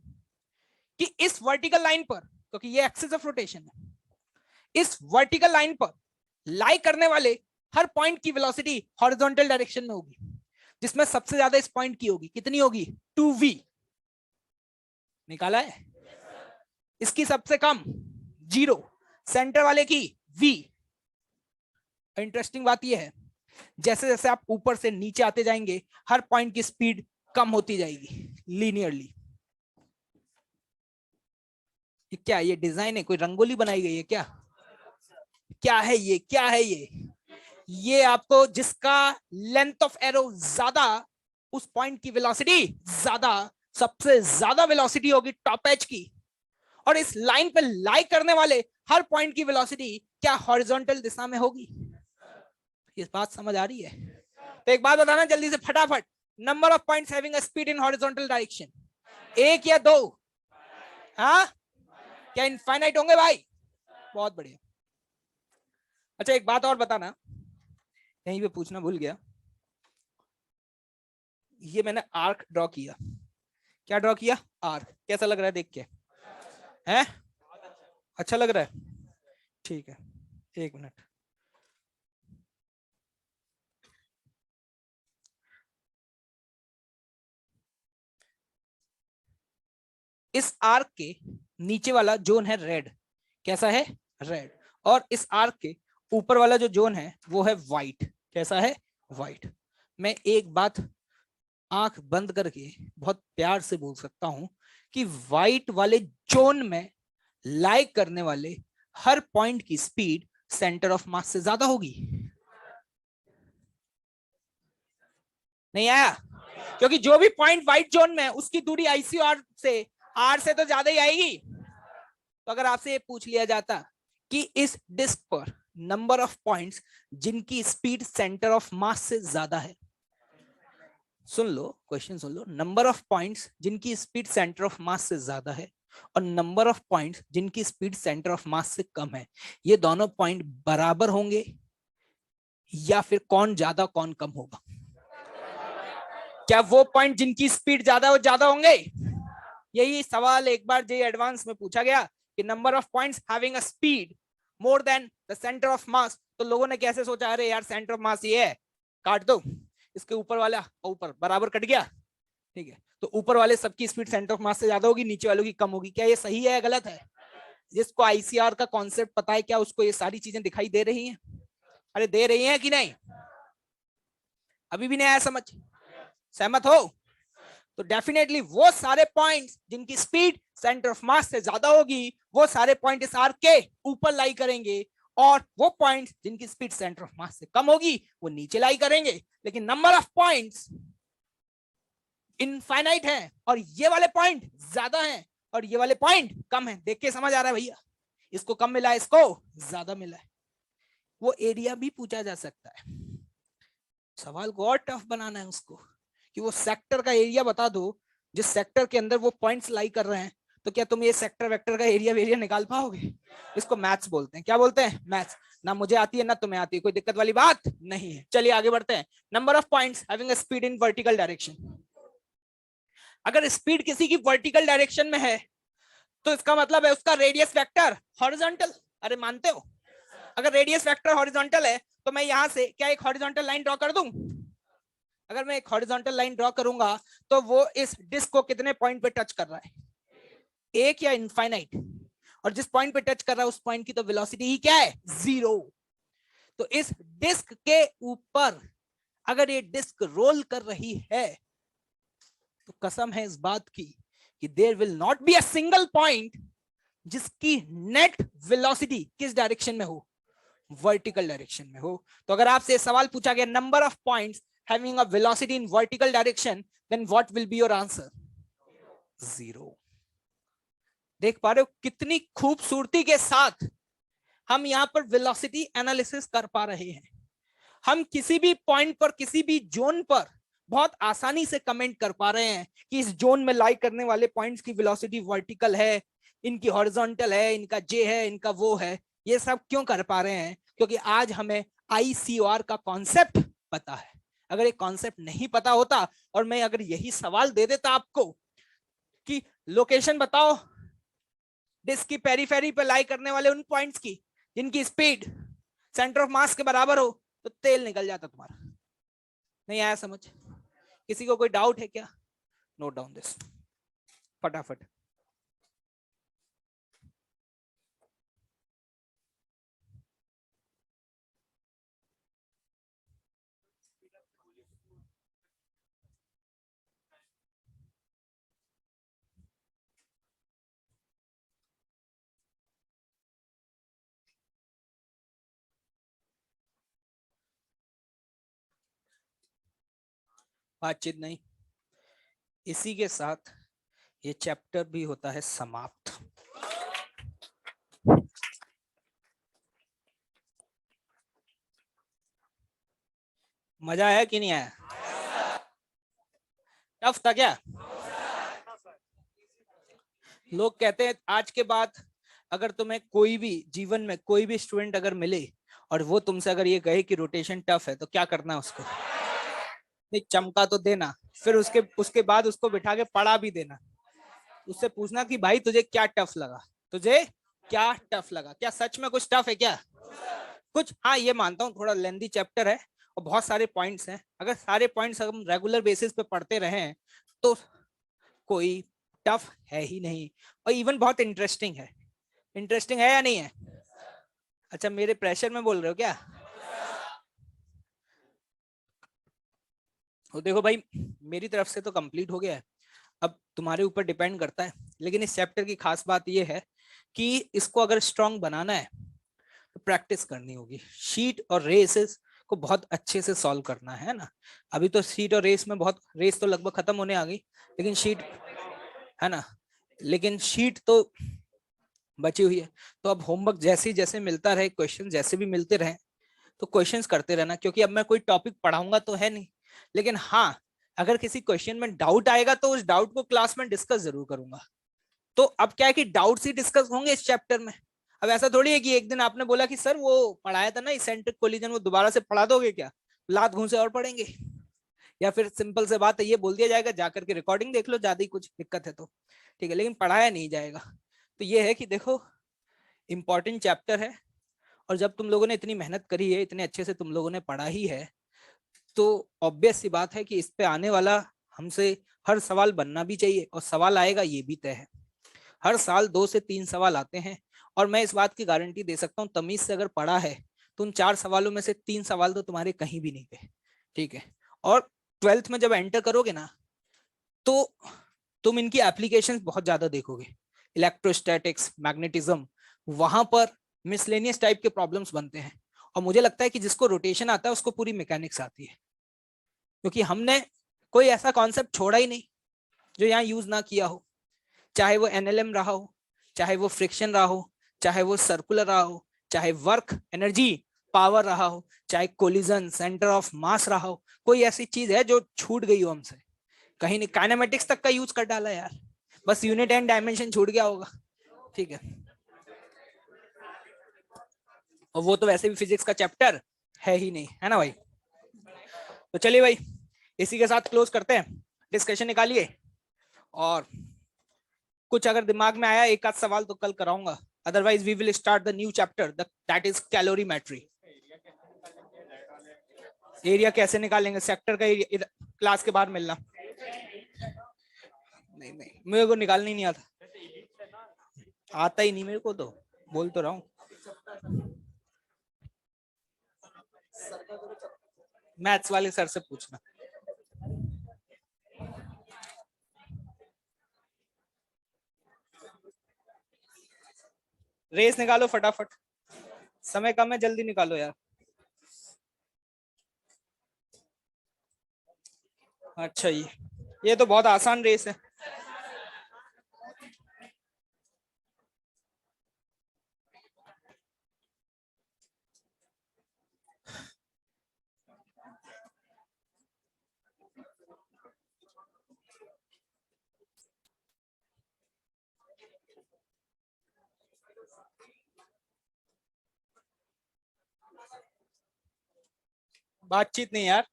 कि इस वर्टिकल लाइन पर, क्योंकि ये एक्सिस ऑफ रोटेशन है, इस वर्टिकल लाइन पर लाई करने वाले हर पॉइंट की वेलोसिटी हॉरिजॉन्टल डायरेक्शन में होगी, जिसमें सबसे ज्यादा इस पॉइंट की होगी। कितनी होगी? 2v। निकाला है? इसकी सबसे कम 0, सेंटर वाले की v। इंटरेस्टिंग बात यह है, जैसे जैसे आप ऊपर से नीचे आते जाएंगे हर पॉइंट की स्पीड कम होती जाएगी लीनियरली। क्या ये डिजाइन है? कोई रंगोली बनाई गई है क्या? क्या है ये? क्या है ये आपको जिसका लेंथ ऑफ एरो ज्यादा, उस पॉइंट की वेलोसिटी ज्यादा, सबसे ज्यादा वेलोसिटी होगी टॉप एज की। और इस लाइन पे लाई करने वाले हर पॉइंट की वेलोसिटी क्या हॉरिजॉन्टल दिशा में होगी? ये बात समझ आ रही है? तो एक बात बताना जल्दी से फटाफट, number of points having a speed in horizontal direction, एक या दो? हाँ, क्या इनफाइनाइट होंगे भाई? बहुत बढ़िया। अच्छा एक बात और बताना, यहीं पे पूछना भूल गया, ये मैंने आर्क ड्रॉ किया, क्या ड्रॉ किया? आर्क। कैसा लग रहा है देख के? हैं? अच्छा लग रहा है? ठीक है, एक मिनट। इस आर्क के नीचे वाला जोन है रेड, कैसा है? रेड। और इस आर्क के ऊपर वाला जो जोन है वो है व्हाइट, कैसा है? व्हाइट। मैं एक बात आंख बंद करके बहुत प्यार से बोल सकता हूं कि व्हाइट वाले जोन में लाई करने वाले हर पॉइंट की स्पीड सेंटर ऑफ मास से ज्यादा होगी। नहीं आया? क्योंकि जो भी पॉइंट व्हाइट जोन में है उसकी दूरी आईसीआर से, आर से तो ज्यादा ही आएगी। तो अगर आपसे ये पूछ लिया जाता कि इस डिस्क पर नंबर ऑफ पॉइंट्स जिनकी स्पीड सेंटर ऑफ मास से ज्यादा है, सुन लो क्वेश्चन सुन लो, नंबर ऑफ पॉइंट्स जिनकी स्पीड सेंटर ऑफ मास से ज्यादा है और नंबर ऑफ पॉइंट्स जिनकी स्पीड सेंटर ऑफ मास से कम है, ये दोनों पॉइंट बराबर होंगे या फिर कौन ज्यादा कौन कम होगा? क्या वो पॉइंट जिनकी स्पीड ज्यादा वो ज्यादा होंगे? यही सवाल एक बार जे एडवांस में पूछा गया कि number of points having a speed more than the centre of मास, तो लोगों ने कैसे सोचा, अरे यार सेंटर ऑफ मास ये है, काट दो इसके ऊपर वाला, ऊपर बराबर कट गया, ठीक है, तो ऊपर वाले सबकी स्पीड सेंटर ऑफ मास से ज्यादा होगी, नीचे वालों की कम होगी। क्या ये सही है या गलत है? जिसको आईसीआर का कॉन्सेप्ट पता है, क्या उसको ये सारी चीजें दिखाई दे रही हैं? अरे दे रही हैं कि नहीं? अभी भी नहीं आया समझ? सहमत हो? तो डेफिनेटली वो सारे पॉइंट्स जिनकी स्पीड सेंटर ऑफ मास से ज्यादा होगी वो सारे पॉइंट इस आर्क के ऊपर लाई करेंगे, और वो पॉइंट्स जिनकी स्पीड सेंटर ऑफ मास से कम होगी वो नीचे लाई करेंगे। लेकिन नंबर ऑफ पॉइंट्स इनफाइनाइट है और ये वाले पॉइंट ज्यादा हैं और ये वाले पॉइंट कम है। देख के समझ आ रहा है भैया? इसको कम मिला है, इसको ज्यादा मिला है। वो एरिया भी पूछा जा सकता है, सवाल को और टफ बनाना है उसको, कि वो सेक्टर का एरिया बता दो जिस सेक्टर के अंदर वो पॉइंट्स लाई कर रहे हैं, तो क्या तुम ये सेक्टर वेक्टर का एरिया वेरिया निकाल पाओगे? इसको मैथ्स बोलते हैं। क्या बोलते हैं? मैथ्स। ना मुझे आती है ना तुम्हें आती है, कोई दिक्कत वाली बात नहीं है। चलिए आगे बढ़ते हैं। Number of points having a speed in vertical direction. अगर स्पीड किसी की वर्टिकल डायरेक्शन में है तो इसका मतलब है उसका रेडियस वेक्टर हॉरिजॉन्टल। अरे मानते हो? अगर रेडियस वेक्टर हॉरिजॉन्टल है तो मैं यहां से क्या एक हॉरिजॉन्टल लाइन ड्रॉ कर दूं? अगर मैं एक हॉरिजॉन्टल लाइन ड्रॉ करूंगा तो वो इस डिस्क को कितने पॉइंट पे टच कर रहा है? एक या इनफाइनाइट? और जिस पॉइंट पे टच कर रहा है उस पॉइंट की तो वेलोसिटी ही क्या है? जीरो। तो इस डिस्क के ऊपर अगर ये डिस्क रोल कर रही है तो कसम है इस बात की कि there will not be a single point जिसकी नेट वेलोसिटी किस डायरेक्शन में हो? वर्टिकल डायरेक्शन में हो। तो अगर आपसे सवाल पूछा गया number of points having a velocity in vertical direction, then what will be your answer? Zero. देख पा रहे हो कितनी खूबसूरती के साथ हम यहां पर वेलोसिटी एनालिसिस कर पा रहे हैं। हम किसी भी पॉइंट पर, किसी भी जोन पर बहुत आसानी से कमेंट कर पा रहे हैं कि इस जोन में लाई करने वाले पॉइंट्स की वेलोसिटी वर्टिकल है, इनकी हॉरिजॉन्टल है, इनका जे है, इनका वो है। ये सब क्यों कर पा रहे हैं? क्योंकि आज हमें आईसीआर का कॉन्सेप्ट पता है। अगर एक कॉन्सेप्ट नहीं पता होता और मैं अगर यही सवाल दे देता आपको कि लोकेशन बताओ डिस्क की पेरीफेरी पे लाई करने वाले उन पॉइंट्स की जिनकी स्पीड सेंटर ऑफ मास के बराबर हो, तो तेल निकल जाता तुम्हारा। नहीं आया समझ? किसी को कोई डाउट है क्या? नोट डाउन दिस फटाफट। बातचीत नहीं, इसी के साथ ये चैप्टर भी होता है समाप्त। मजा आया कि नहीं आया? टफ था क्या? लोग कहते हैं आज के बाद अगर तुम्हें कोई भी जीवन में कोई भी स्टूडेंट अगर मिले और वो तुमसे अगर ये कहे कि रोटेशन टफ है तो क्या करना है उसको? नहीं, चमका तो देना, फिर उसके उसके बाद उसको बिठा के पढ़ा भी देना। उससे पूछना कि भाई तुझे क्या टफ लगा, तुझे क्या टफ लगा, क्या सच में कुछ टफ है क्या? कुछ, हाँ ये मानता हूँ थोड़ा लेंथी चैप्टर है और बहुत सारे पॉइंट्स हैं, अगर सारे पॉइंट्स हम रेगुलर बेसिस पे पढ़ते रहे तो कोई टफ है ही नहीं, और इवन बहुत इंटरेस्टिंग है। इंटरेस्टिंग है या नहीं है? अच्छा, मेरे प्रेशर में बोल रहे हो क्या? तो देखो भाई, मेरी तरफ से तो कंप्लीट हो गया है, अब तुम्हारे ऊपर डिपेंड करता है। लेकिन इस चैप्टर की खास बात यह है कि इसको अगर स्ट्रांग बनाना है तो प्रैक्टिस करनी होगी। शीट और रेसेस को बहुत अच्छे से सॉल्व करना है ना। अभी तो शीट और रेस में बहुत, रेस तो लगभग खत्म होने आ गई, लेकिन शीट है ना, लेकिन शीट तो बची हुई है। तो अब होमवर्क जैसे जैसे मिलता रहे, क्वेश्चन जैसे भी मिलते रहे, तो क्वेश्चंस करते रहना। क्योंकि अब मैं कोई टॉपिक पढ़ाऊंगा तो है नहीं, लेकिन हाँ, अगर किसी क्वेश्चन में डाउट आएगा तो उस डाउट को क्लास में डिस्कस जरूर करूंगा। तो अब क्या है कि डाउट्स ही डिस्कस होंगे इस चैप्टर में। अब ऐसा थोड़ी है कि एक दिन आपने बोला कि सर वो पढ़ाया था ना इसेंट्रिक कोलिजन, वो दोबारा से पढ़ा दोगे क्या? लात घूंसे और पढ़ेंगे। या फिर सिंपल से बात है, ये बोल दिया जाएगा जाकर के रिकॉर्डिंग देख लो, ज्यादा ही कुछ दिक्कत है तो ठीक है, लेकिन पढ़ाया नहीं जाएगा। तो ये है कि देखो, इंपॉर्टेंट चैप्टर है, और जब तुम लोगों ने इतनी मेहनत करी है, इतने अच्छे से तुम लोगों ने पढ़ा ही है, तो ऑब्वियस सी बात है कि इस पे आने वाला हमसे हर सवाल बनना भी चाहिए, और सवाल आएगा ये भी तय है। हर साल 2 से 3 सवाल आते हैं, और मैं इस बात की गारंटी दे सकता हूँ, तमीज से अगर पढ़ा है तो उन 4 सवालों में से 3 सवाल तो तुम्हारे कहीं भी नहीं गए। ठीक है, और ट्वेल्थ में जब एंटर करोगे ना, तो तुम इनकी एप्लीकेशंस बहुत ज्यादा देखोगे। इलेक्ट्रोस्टैटिक्स, मैग्नेटिज्म, वहां पर मिसलेनियस टाइप के प्रॉब्लम्स बनते हैं। और मुझे लगता है कि जिसको रोटेशन आता है उसको पूरी मैकेनिक्स आती है, क्योंकि हमने कोई ऐसा कॉन्सेप्ट छोड़ा ही नहीं जो यहाँ यूज ना किया हो। चाहे वो एनएलएम रहा हो, चाहे वो फ्रिक्शन रहा हो, चाहे वो सर्कुलर रहा हो, चाहे वर्क एनर्जी पावर रहा हो, चाहे कोलिजन सेंटर ऑफ मास रहा हो, कोई ऐसी चीज है जो छूट गई हो हमसे? कहीं नहीं। काइनेमेटिक्स तक का यूज कर डाला यार, बस यूनिट एंड डायमेंशन छूट गया होगा। ठीक है, और वो तो वैसे भी फिजिक्स का चैप्टर है ही नहीं, है ना भाई? तो चलिए भाई, इसी के साथ क्लोज करते हैं, डिस्कशन निकालिए। और कुछ अगर दिमाग में आया एक आध सवाल तो कल कराऊंगा, otherwise we will start the new chapter, that is calorimetry. Area कैसे निकालेंगे, सेक्टर का एरिया क्लास के बाहर मिलना। नहीं नहीं, मेरे को निकालनी नहीं आता, आता ही नहीं मेरे को, तो बोल तो रहा हूँ। मैथ्स वाले सर से पूछना। रेस निकालो फटाफट, समय कम है, जल्दी निकालो यार। अच्छा, ये तो बहुत आसान रेस है। बातचीत नहीं यार,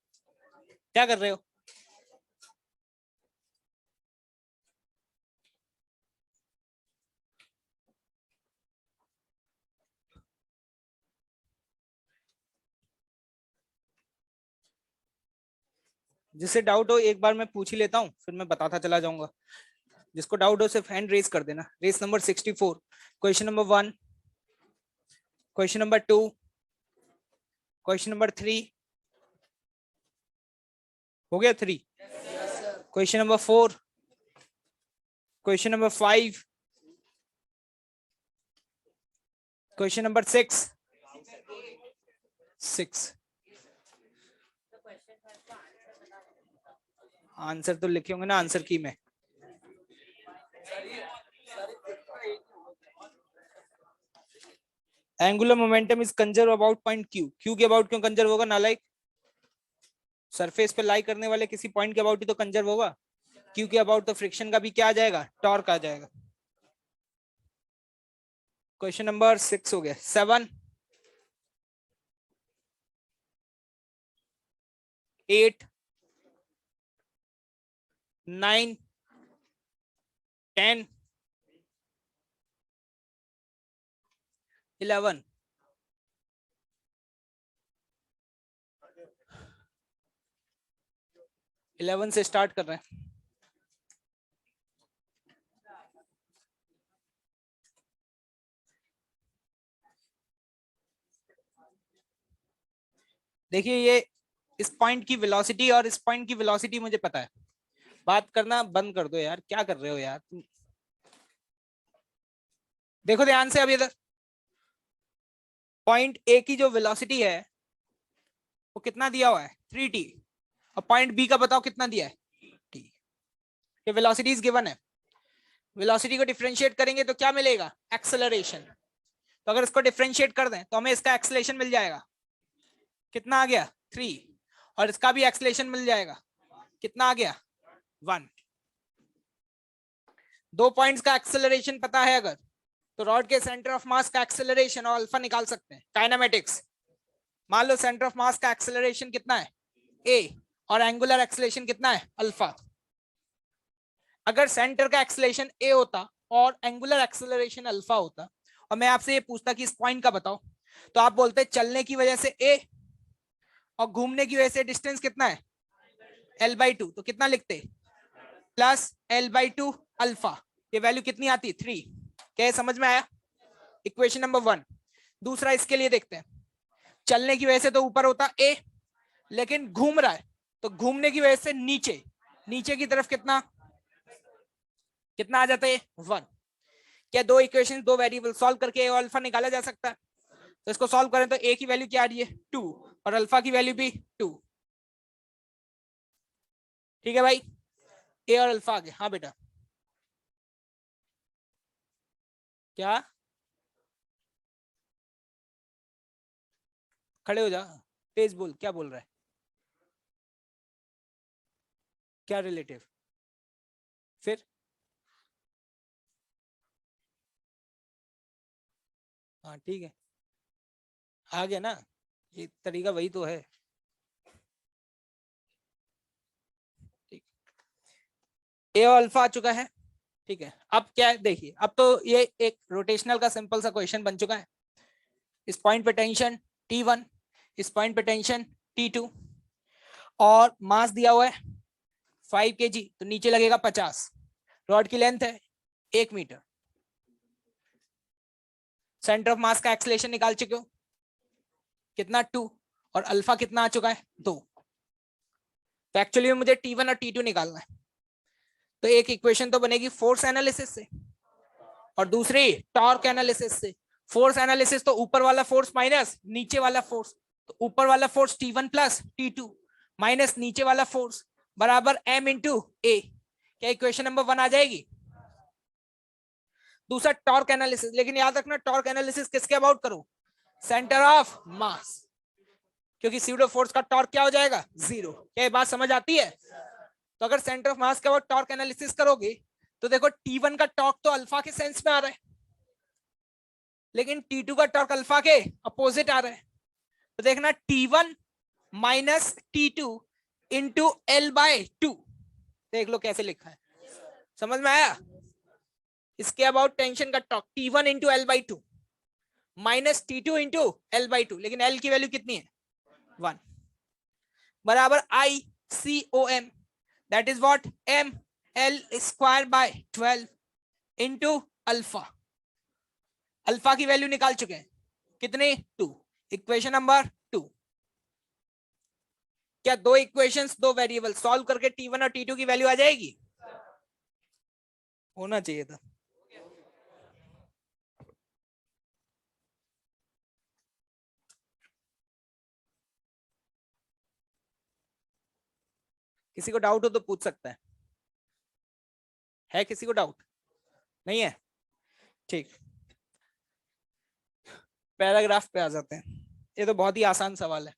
क्या कर रहे हो? जिससे डाउट हो एक बार मैं पूछ ही लेता हूँ, फिर मैं बताता चला जाऊंगा। जिसको डाउट हो सिर्फ हैंड रेज कर देना। Race number 64, question number 1, question number 2, question number 3, हो गया 3, question number 4, question number 5, question number 6, 6। Answer तो लिखे होंगे ना आंसर की में। Angular momentum is conserve about point Q, Q के अबाउट क्यों कंजर्व होगा नालायक? सरफेस पे लाई करने वाले किसी पॉइंट के अबाउट ही तो कंजर्व होगा, क्योंकि अबाउट तो फ्रिक्शन का भी क्या आ जाएगा, टॉर्क आ जाएगा। क्वेश्चन नंबर 6 हो गया। 7, 8, 9, 10, 11। इलेवन से स्टार्ट कर रहे हैं। देखिए ये इस पॉइंट की वेलोसिटी और इस पॉइंट की वेलोसिटी मुझे पता है। बात करना बंद कर दो यार, क्या कर रहे हो यार तुम। देखो ध्यान से, अभी इधर पॉइंट ए की जो वेलोसिटी है वो कितना दिया हुआ है, 3t। और पॉइंट बी का बताओ कितना दिया है, t। ये वेलोसिटी इज गिवन है। वेलोसिटी को डिफरेंशिएट करेंगे तो क्या मिलेगा, एक्सेलरेशन। तो अगर इसको डिफरेंशिएट कर दें तो हमें इसका एक्सेलरेशन मिल जाएगा, कितना आ गया 3। और इसका भी एक्सेलरेशन मिल जाएगा, कितना आ गया 1। दो पॉइंट्स का एक्सेलरेशन पता है अगर, तो रॉड के सेंटर ऑफ मास का एक्सेलरेशन और अल्फा निकाल सकते हैं, काइनेमेटिक्स। मान लो सेंटर ऑफ मास का एक्सेलरेशन कितना है a, और एंगुलर एक्सेलरेशन कितना है अल्फा। अगर सेंटर का एक्सेलरेशन a होता और एंगुलर एक्सेलरेशन अल्फा होता, और मैं आपसे ये पूछता कि इस पॉइंट का बताओ, तो आप बोलते चलने की वजह से a और घूमने की वजह से डिस्टेंस कितना है l/2। तो कितना लिखते, प्लस l/2 अल्फा। ये वैल्यू कितनी आती, 3। क्या समझ में आया, इक्वेशन नंबर 1। दूसरा इसके लिए देखते हैं, चलने की वजह से तो ऊपर होता a, लेकिन घूम रहा है तो घूमने की वजह से नीचे, नीचे की तरफ कितना कितना आ जाता है 1। क्या दो इक्वेशन दो वेरिएबल सॉल्व करके a और अल्फा निकाला जा सकता है। तो इसको सॉल्व करें तो a की वैल्यू क्या आ रही है 2 और अल्फा की वैल्यू भी 2। ठीक है भाई, a और अल्फा आ गए। हाँ बेटा, क्या खड़े हो जा, तेज बोल, क्या बोल रहा है, क्या रिलेटिव, फिर हाँ ठीक है, आ गया ना, ये तरीका वही तो है। ठीक, ए और अल्फा आ चुका है। ठीक है, अब क्या है देखिए, अब तो ये एक रोटेशनल का सिंपल सा क्वेश्चन बन चुका है। इस पॉइंट पे टेंशन T1, इस पॉइंट पे टेंशन T2, और मास दिया हुआ है 5 kg, तो नीचे लगेगा 50। रॉड की लेंथ है 1 मीटर। सेंटर ऑफ मास का एक्सेलरेशन निकाल चुके हो, कितना 2, और अल्फा कितना आ चुका है 2। तो एक्चुअली मुझे T1 और T2 निकालना है। तो एक इक्वेशन तो बनेगी फोर्स एनालिसिस से और दूसरी टॉर्क एनालिसिस से। फोर्स एनालिसिस तो ऊपर वाला फोर्स माइनस नीचे वाला फोर्स, तो ऊपर वाला force T1 plus T2 minus नीचे वाला फोर्स बराबर m इंटू ए। क्या इक्वेशन नंबर 1 आ जाएगी। दूसरा टॉर्क एनालिसिस, लेकिन याद रखना टॉर्क एनालिसिस किसके अबाउट करो, सेंटर ऑफ मास, क्योंकि स्यूडो फोर्स का टॉर्क क्या हो जाएगा 0। क्या ये बात समझ आती है। तो अगर सेंटर ऑफ मास के अबाउट टॉर्क एनालिसिस करोगे तो देखो T1 का टॉर्क तो अल्फा के सेंस में आ रहा है, लेकिन T2 का टॉर्क अल्फा के अपोजिट आ रहा है। तो देखना T1 minus T2 into L/2। देख लो कैसे लिखा है, समझ में आया। इसके अबाउट टेंशन का torque T1 into L/2 minus T2 into L/2, लेकिन L की वैल्यू कितनी है 1, बराबर ICOM, that is what ML square by 12 into alpha. Alpha की वैल्यू निकाल चुके हैं, कितने 2। Equation number 2। क्या दो इक्वेशंस दो वेरिएबल सॉल्व करके T1 और T2 की वैल्यू आ जाएगी, होना चाहिए था। किसी को डाउट हो तो पूछ सकता है किसी को डाउट नहीं है, ठीक। पैराग्राफ पे आ जाते हैं, ये तो बहुत ही आसान सवाल है।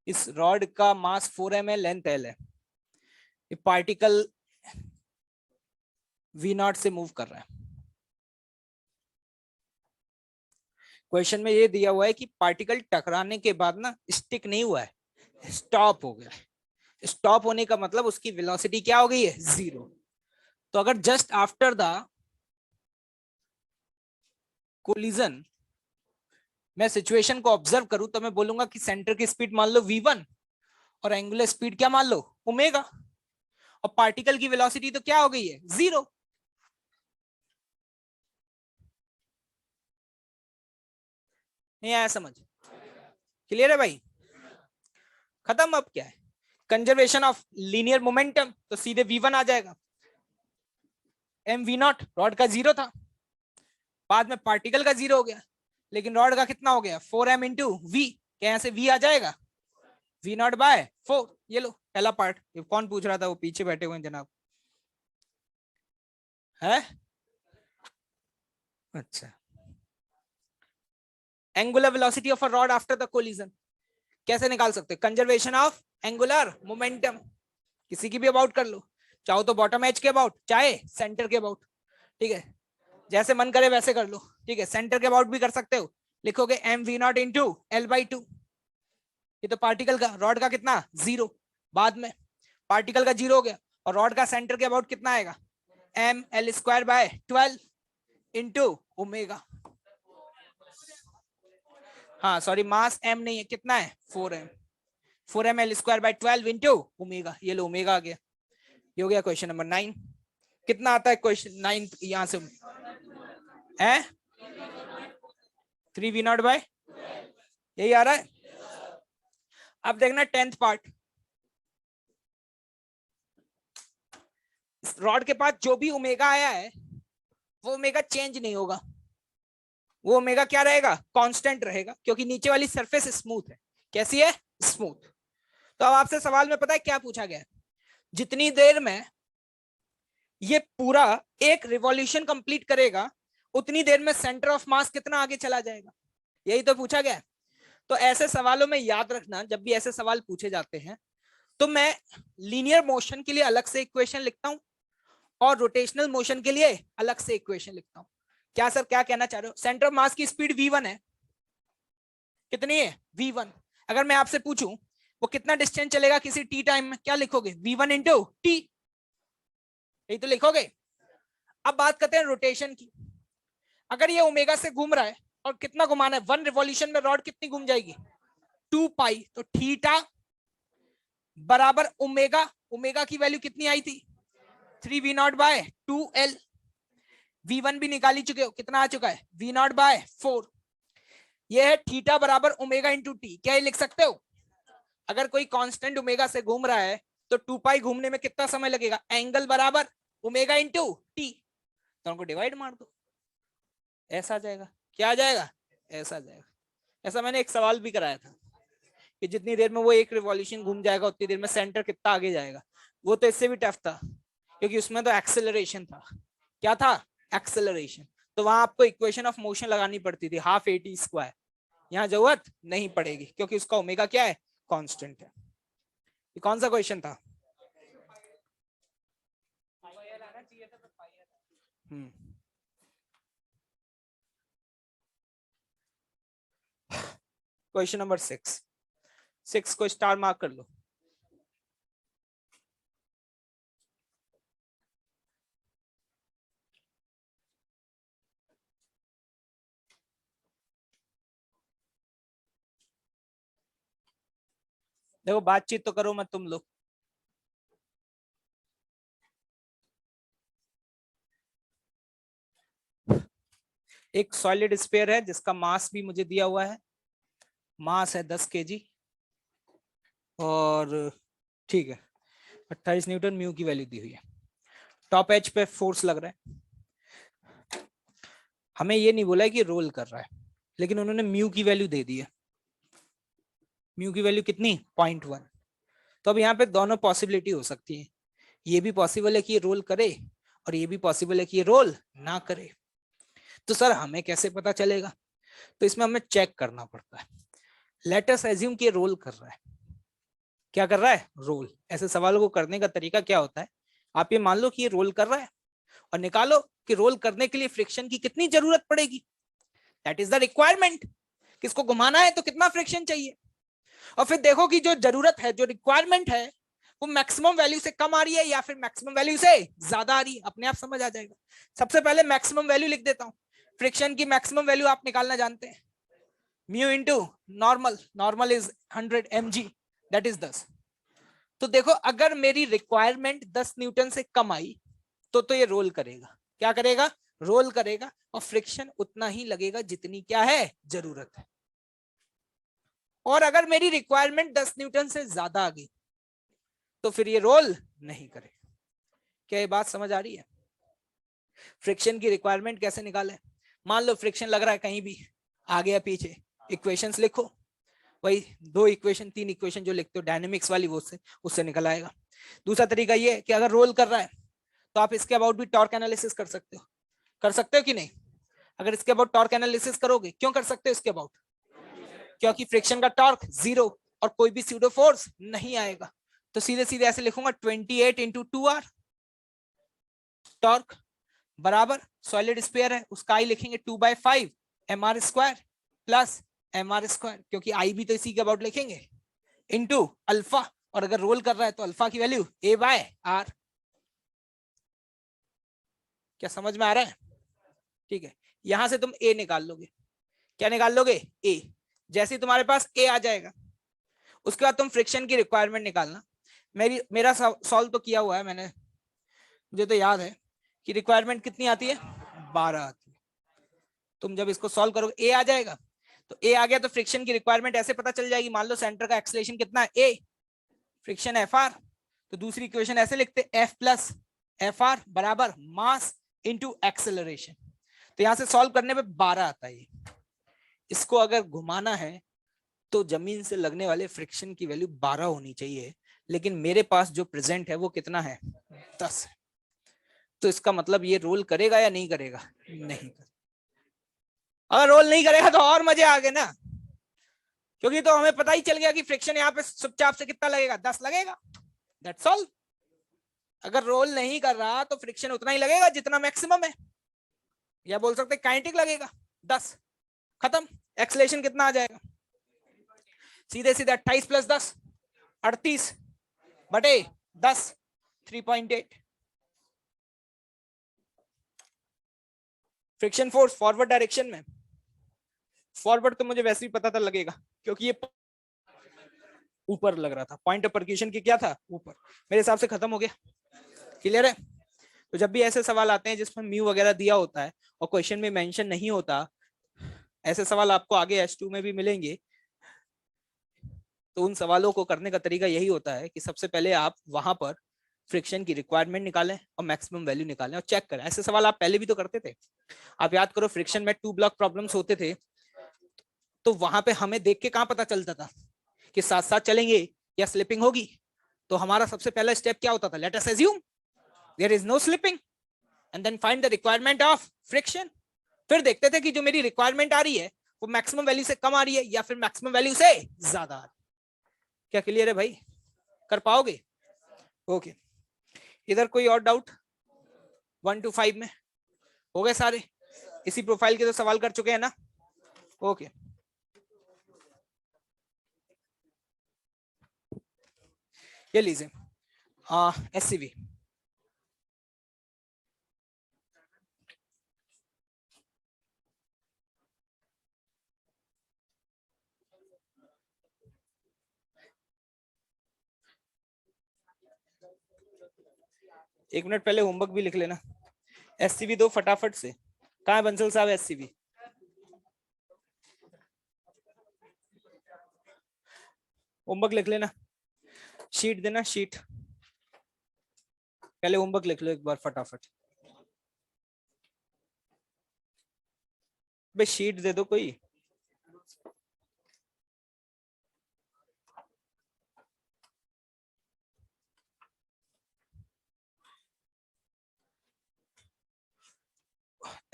इस रॉड का मास 4m है, लेंथ l है, ये पार्टिकल v0 से मूव कर रहा है। क्वेश्चन में ये दिया हुआ है कि पार्टिकल टकराने के बाद ना स्टिक नहीं हुआ है, स्टॉप हो गया है। स्टॉप होने का मतलब उसकी वेलोसिटी क्या हो गई है, 0। तो अगर जस्ट आफ्टर द कोलिजन मैं सिचुएशन को ऑब्जर्व करूं तो मैं बोलूंगा कि सेंटर की स्पीड मान लो v1 और एंगुलर स्पीड क्या मान लो, ओमेगा, और पार्टिकल की वेलोसिटी तो क्या हो गई है, 0। नहीं आया समझ? क्लियर है भाई? खत्म। अब क्या है, कंजर्वेशन ऑफ लीनियर मोमेंटम, तो सीधे v1 आ जाएगा, एम वी नॉट, रॉड का 0 था, बाद में पार्टिकल का 0 हो गया, लेकिन रॉड का कितना हो गया, 4m इंटू वी, क्या यहाँ से v आ जाएगा, v0/4। ये लो पहला पार्ट। ये कौन पूछ रहा था, वो पीछे बैठे हुए हैं जनाब, है? अच्छा, angular velocity of a rod after the collision कैसे निकाल सकते हैं, कंजर्वेशन ऑफ एंगुलर मोमेंटम, किसी की भी अबाउट कर लो, चाहो तो बॉटम एज के अबाउट, चाहे सेंटर के अबाउट, ठीक है, जैसे मन करे वैसे कर लो, ठीक है। सेंटर के अबाउट भी कर सकते हो, लिखोगे M we not into l/2, ये तो पार्टिकल का, रॉड का कितना, 0, बाद में पार्टिकल का 0 हो गया, और रॉड का सेंटर के अबाउट कितना आएगा, ml²/12 इंटू ओमेगा। हाँ सॉरी, मास m नहीं है, कितना है, 4m, 4m l²/12 into omega, ये लो ओमेगा आ गया। ये हो गया क्वेश्चन नंबर 9। कितना आता है क्वेश्चन 9 यहां से, है 3v0/, यही आ रहा है। अब देखना 10th पार्ट, रॉड के पास जो भी ओमेगा आया है वो ओमेगा चेंज नहीं होगा, वो ओमेगा क्या रहेगा, कांस्टेंट रहेगा, क्योंकि नीचे वाली सरफेस स्मूथ है। कैसी है, स्मूथ। तो अब आपसे सवाल में पता है क्या पूछा गया, जितनी देर में ये पूरा एक रिवॉल्यूशन कंप्लीट करेगा उतनी देर में सेंटर ऑफ मास कितना आगे चला जाएगा, यही तो पूछा गया। तो ऐसे सवालों में याद रखना, जब भी ऐसे सवाल पूछे जाते हैं तो मैं लीनियर मोशन के लिए अलग से इक्वेशन लिखता हूं और रोटेशनल मोशन के लिए अलग से इक्वेशन लिखता हूं। क्या सर क्या कहना चाह रहे हो, सेंटर ऑफ मास की स्पीड v1 है, कितनी है, v1। अगर मैं आपसे पूछूं वो कितना डिस्टेंस चलेगा किसी t टाइम में, क्या लिखोगे, v1 इंटू टी, यही तो लिखोगे। अब बात करते हैं रोटेशन की। अगर ये ओमेगा से घूम रहा है और कितना घुमाना है, 1 रिवॉल्यूशन में रॉड कितनी घूम जाएगी, 2 पाई, तो थीटा बराबर ओमेगा, ओमेगा की वैल्यू कितनी आई थी, 3v0/2l, v1 भी निकाली चुके हो, कितना आ चुका है, v0/4। ये है थीटा बराबर ओमेगा इंटू टी, क्या ये लिख सकते हो। अगर कोई कांस्टेंट ओमेगा से घूम रहा है तो 2 पाई घूमने में कितना समय लगेगा, एंगल बराबर ओमेगा इंटू टी, तो उनको डिवाइड मार दो, ऐसा आ जाएगा। क्या आ जाएगा, ऐसा आ जाएगा। ऐसा मैंने एक सवाल भी कराया था कि जितनी देर में वो एक रिवॉल्यूशन घूम जाएगा उतनी देर में सेंटर कितना आगे जाएगा। वो तो इससे भी टफ था क्योंकि उसमें तो एक्सेलरेशन था। क्या था, एक्सेलरेशन। तो वहां आपको इक्वेशन ऑफ मोशन लगानी पड़ती थी, हाफ a² यहाँ जरूरत नहीं पड़ेगी क्योंकि उसका ओमेगा क्या है, कांस्टेंट है। ये कौन सा क्वेश्चन था, क्वेश्चन नंबर 6 को स्टार मार्क कर लो। देखो बातचीत तो करो मत तुम लोग। एक सॉलिड स्फीयर है जिसका मास भी मुझे दिया हुआ है, मास है 10 kg, और ठीक है 28 न्यूटन म्यू की वैल्यू दी हुई है। टॉप एज पे फोर्स लग रहा है, हमें ये नहीं बोला है कि रोल कर रहा है, लेकिन उन्होंने म्यू की वैल्यू दे दी है। म्यू की वैल्यू कितनी, 0.1। तो अब यहाँ पे दोनों पॉसिबिलिटी हो सकती है, ये भी पॉसिबल है कि ये रोल करे और ये भी पॉसिबल है कि ये रोल ना करे। तो सर हमें कैसे पता चलेगा, तो इसमें हमें चेक करना पड़ता है। लेट अस एज्यूम कि ये रोल कर रहा है, क्या कर रहा है, रोल। ऐसे सवालों को करने का तरीका क्या होता है, आप ये मान लो कि ये रोल कर रहा है और निकालो कि रोल करने के लिए फ्रिक्शन की कितनी जरूरत पड़ेगी, दैट इज द रिक्वायरमेंट। किसको घुमाना है तो कितना फ्रिक्शन चाहिए, और फिर देखो कि जो जरूरत है, जो रिक्वायरमेंट है, वो मैक्सिमम वैल्यू से कम आ रही है या फिर मैक्सिमम वैल्यू से ज्यादा आ रही है, अपने आप समझ आ जाएगा। सबसे पहले मैक्सिमम वैल्यू लिख देता हूं। फ्रिक्शन की मैक्सिमम वैल्यू आप निकालना जानते हैं, mu into normal, normal is 100 mg, that is 10। तो देखो अगर मेरी रिक्वायरमेंट 10 न्यूटन से कम आई तो ये रोल करेगा। क्या करेगा, रोल करेगा, और फ्रिक्शन उतना ही लगेगा जितनी क्या है, जरूरत है। और अगर मेरी रिक्वायरमेंट 10 न्यूटन से ज्यादा आ गई तो फिर ये रोल नहीं करेगा। क्या ये बात समझ आ रही है? फ्रिक्शन की रिक्वायरमेंट कैसे निकाले, मान लो फ्रिक्शन लग रहा है कहीं भी आगे या पीछे, इक्वेशंस लिखो, वही 2 इक्वेशन 3 इक्वेशन जो लिखते हो डायनेमिक्स वाली, वो उससे निकल आएगा। दूसरा तरीका ये कि अगर रोल कर रहा है तो आप इसके अबाउट भी टॉर्क एनालिसिस कर सकते हो कि नहीं? अगर इसके अबाउट टॉर्क एनालिसिस करोगे, क्यों कर सकते हो इसके अबाउट? क्योंकि फ्रिक्शन का टॉर्क 0 और कोई भी स्यूडो फोर्स नहीं आएगा। तो सीधे सीधे ऐसे लिखूंगा 28 इंटू 2r टॉर्क बराबर सॉलिड स्फीयर है उसका आई लिखेंगे 2/5 mr square plus mr square, क्योंकि आई भी तो इसी के अबाउट लिखेंगे, इंटू अल्फा, और अगर रोल कर रहा है तो अल्फा की वैल्यू a/r। क्या समझ में आ रहा है? ठीक है, यहां से तुम a निकाल लोगे। क्या निकाल लोगे? a। जैसे ही तुम्हारे पास a आ जाएगा उसके बाद तुम फ्रिक्शन की रिक्वायरमेंट निकालना। मेरा सॉल्व तो किया हुआ है मैंने, मुझे तो याद है कि रिक्वायरमेंट कितनी आती है, 12 आती है। तुम जब इसको सॉल्व करोगे a आ जाएगा, तो a आ गया तो फ्रिक्शन की रिक्वायरमेंट ऐसे पता चल जाएगी। मान लो सेंटर का एक्सेलरेशन कितना है, a, फ्रिक्शन fr, तो दूसरी इक्वेशन ऐसे लिखते f प्लस fr बराबर मास इंटू एक्सेलरेशन। तो यहां से सॉल्व करने पे 12 आता है। इसको अगर घुमाना है तो जमीन से लगने वाले फ्रिक्शन की वैल्यू 12 होनी चाहिए, लेकिन मेरे पास जो प्रेजेंट है वो कितना है, 10 है। तो इसका मतलब ये रोल करेगा या नहीं करेगा? नहीं करेगा। अगर रोल नहीं करेगा तो और मजे आ गए ना, क्योंकि तो हमें पता ही चल गया कि फ्रिक्शन यहाँ पे चुपचाप से कितना लगेगा, 10 लगेगा, दैट्स ऑल। अगर रोल नहीं कर रहा तो फ्रिक्शन उतना ही लगेगा जितना मैक्सिमम है, या बोल सकते काइनेटिक लगेगा 10, खत्म। एक्सेलरेशन कितना आ जाएगा, सीधे सीधे 28 प्लस 10 38 बटे 10 3.8। फ्रिक्शन फोर्स फॉरवर्ड डायरेक्शन में, फॉरवर्ड तो मुझे वैसे ही पता था लगेगा क्योंकि ये ऊपर लग रहा था, पॉइंट ऑफ परक्यूशन की क्या था, ऊपर। मेरे हिसाब से खत्म हो गया, क्लियर है? तो जब भी ऐसे सवाल आते हैं जिसमें म्यू वगैरह दिया होता है और क्वेश्चन में मेंशन नहीं होता, ऐसे सवाल आपको आगे H2 में भी मिलेंगे, तो उन सवालों को करने का तरीका यही होता है कि सबसे पहले आप वहां पर फ्रिक्शन की रिक्वायरमेंट निकालें और मैक्सिमम वैल्यू निकालें और चेक करें। ऐसे सवाल आप पहले भी तो करते थे, आप याद करो फ्रिक्शन में 2 ब्लॉक प्रॉब्लम्स होते थे, तो वहां पे हमें देख के कहां पता चलता था कि साथ साथ चलेंगे या स्लिपिंग होगी। तो हमारा सबसे पहला स्टेप क्या होता था, let us assume there is no slipping and then find the requirement of friction. फिर देखते थे कि जो मेरी रिक्वायरमेंट आ रही है वो मैक्सिमम वैल्यू से कम आ रही है या फिर मैक्सिमम वैल्यू से ज्यादा आ रही है। क्या क्लियर है भाई, कर पाओगे? ओके, इधर कोई और डाउट? 1 to 5 में हो गए सारे, इसी प्रोफाइल के तो सवाल कर चुके हैं ना? ओके, ये लीजिए SCV। एक मिनट पहले होमवर्क भी लिख लेना। SCV दो फटाफट से, कहाँ है बंसल साहब SCV? होमवर्क लिख लेना, शीट देना, शीट पहले होमवर्क लिख लो एक बार फटाफट। बे शीट दे दो कोई।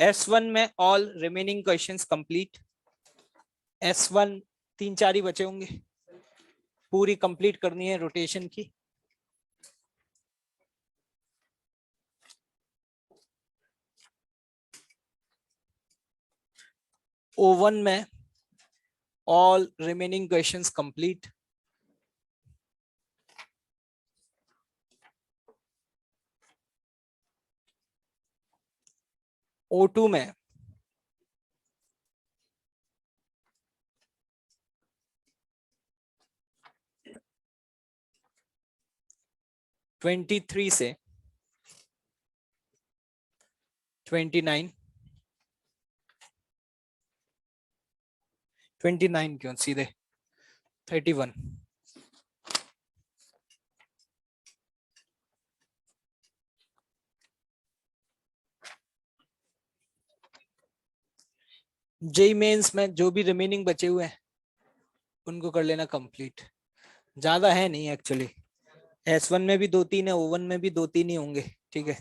S1 में all remaining questions complete. S1 3-4 ही बचे होंगे, पूरी कंप्लीट करनी है रोटेशन की। O1 में all remaining questions complete। O2 में (23) से 29, 29 क्यों सीधे 31। जेई मेंस में जो भी रिमेनिंग बचे हुए हैं उनको कर लेना कंप्लीट। ज्यादा है नहीं एक्चुअली, S1 में भी 2-3 है, O1 में भी 2-3 ही होंगे। ठीक है,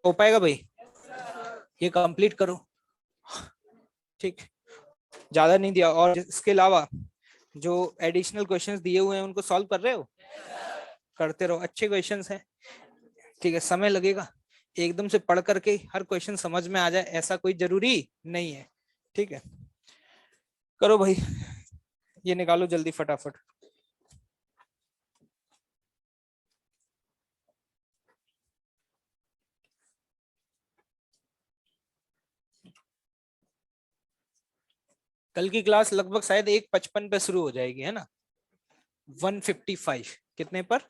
हो पाएगा भाई, ये कंप्लीट करो। ठीक, ज्यादा नहीं दिया। और इसके अलावा जो एडिशनल क्वेश्चंस दिए हुए हैं उनको सॉल्व कर रहे हो? करते रहो, अच्छे क्वेश्चंस हैं। ठीक है, समय लगेगा, एकदम से पढ़ करके हर क्वेश्चन समझ में आ जाए ऐसा कोई जरूरी नहीं है। ठीक है, करो भाई, ये निकालो जल्दी फटाफट। कल की क्लास लगभग शायद 1:55 पे शुरू हो जाएगी, है ना? 1:55 कितने पर?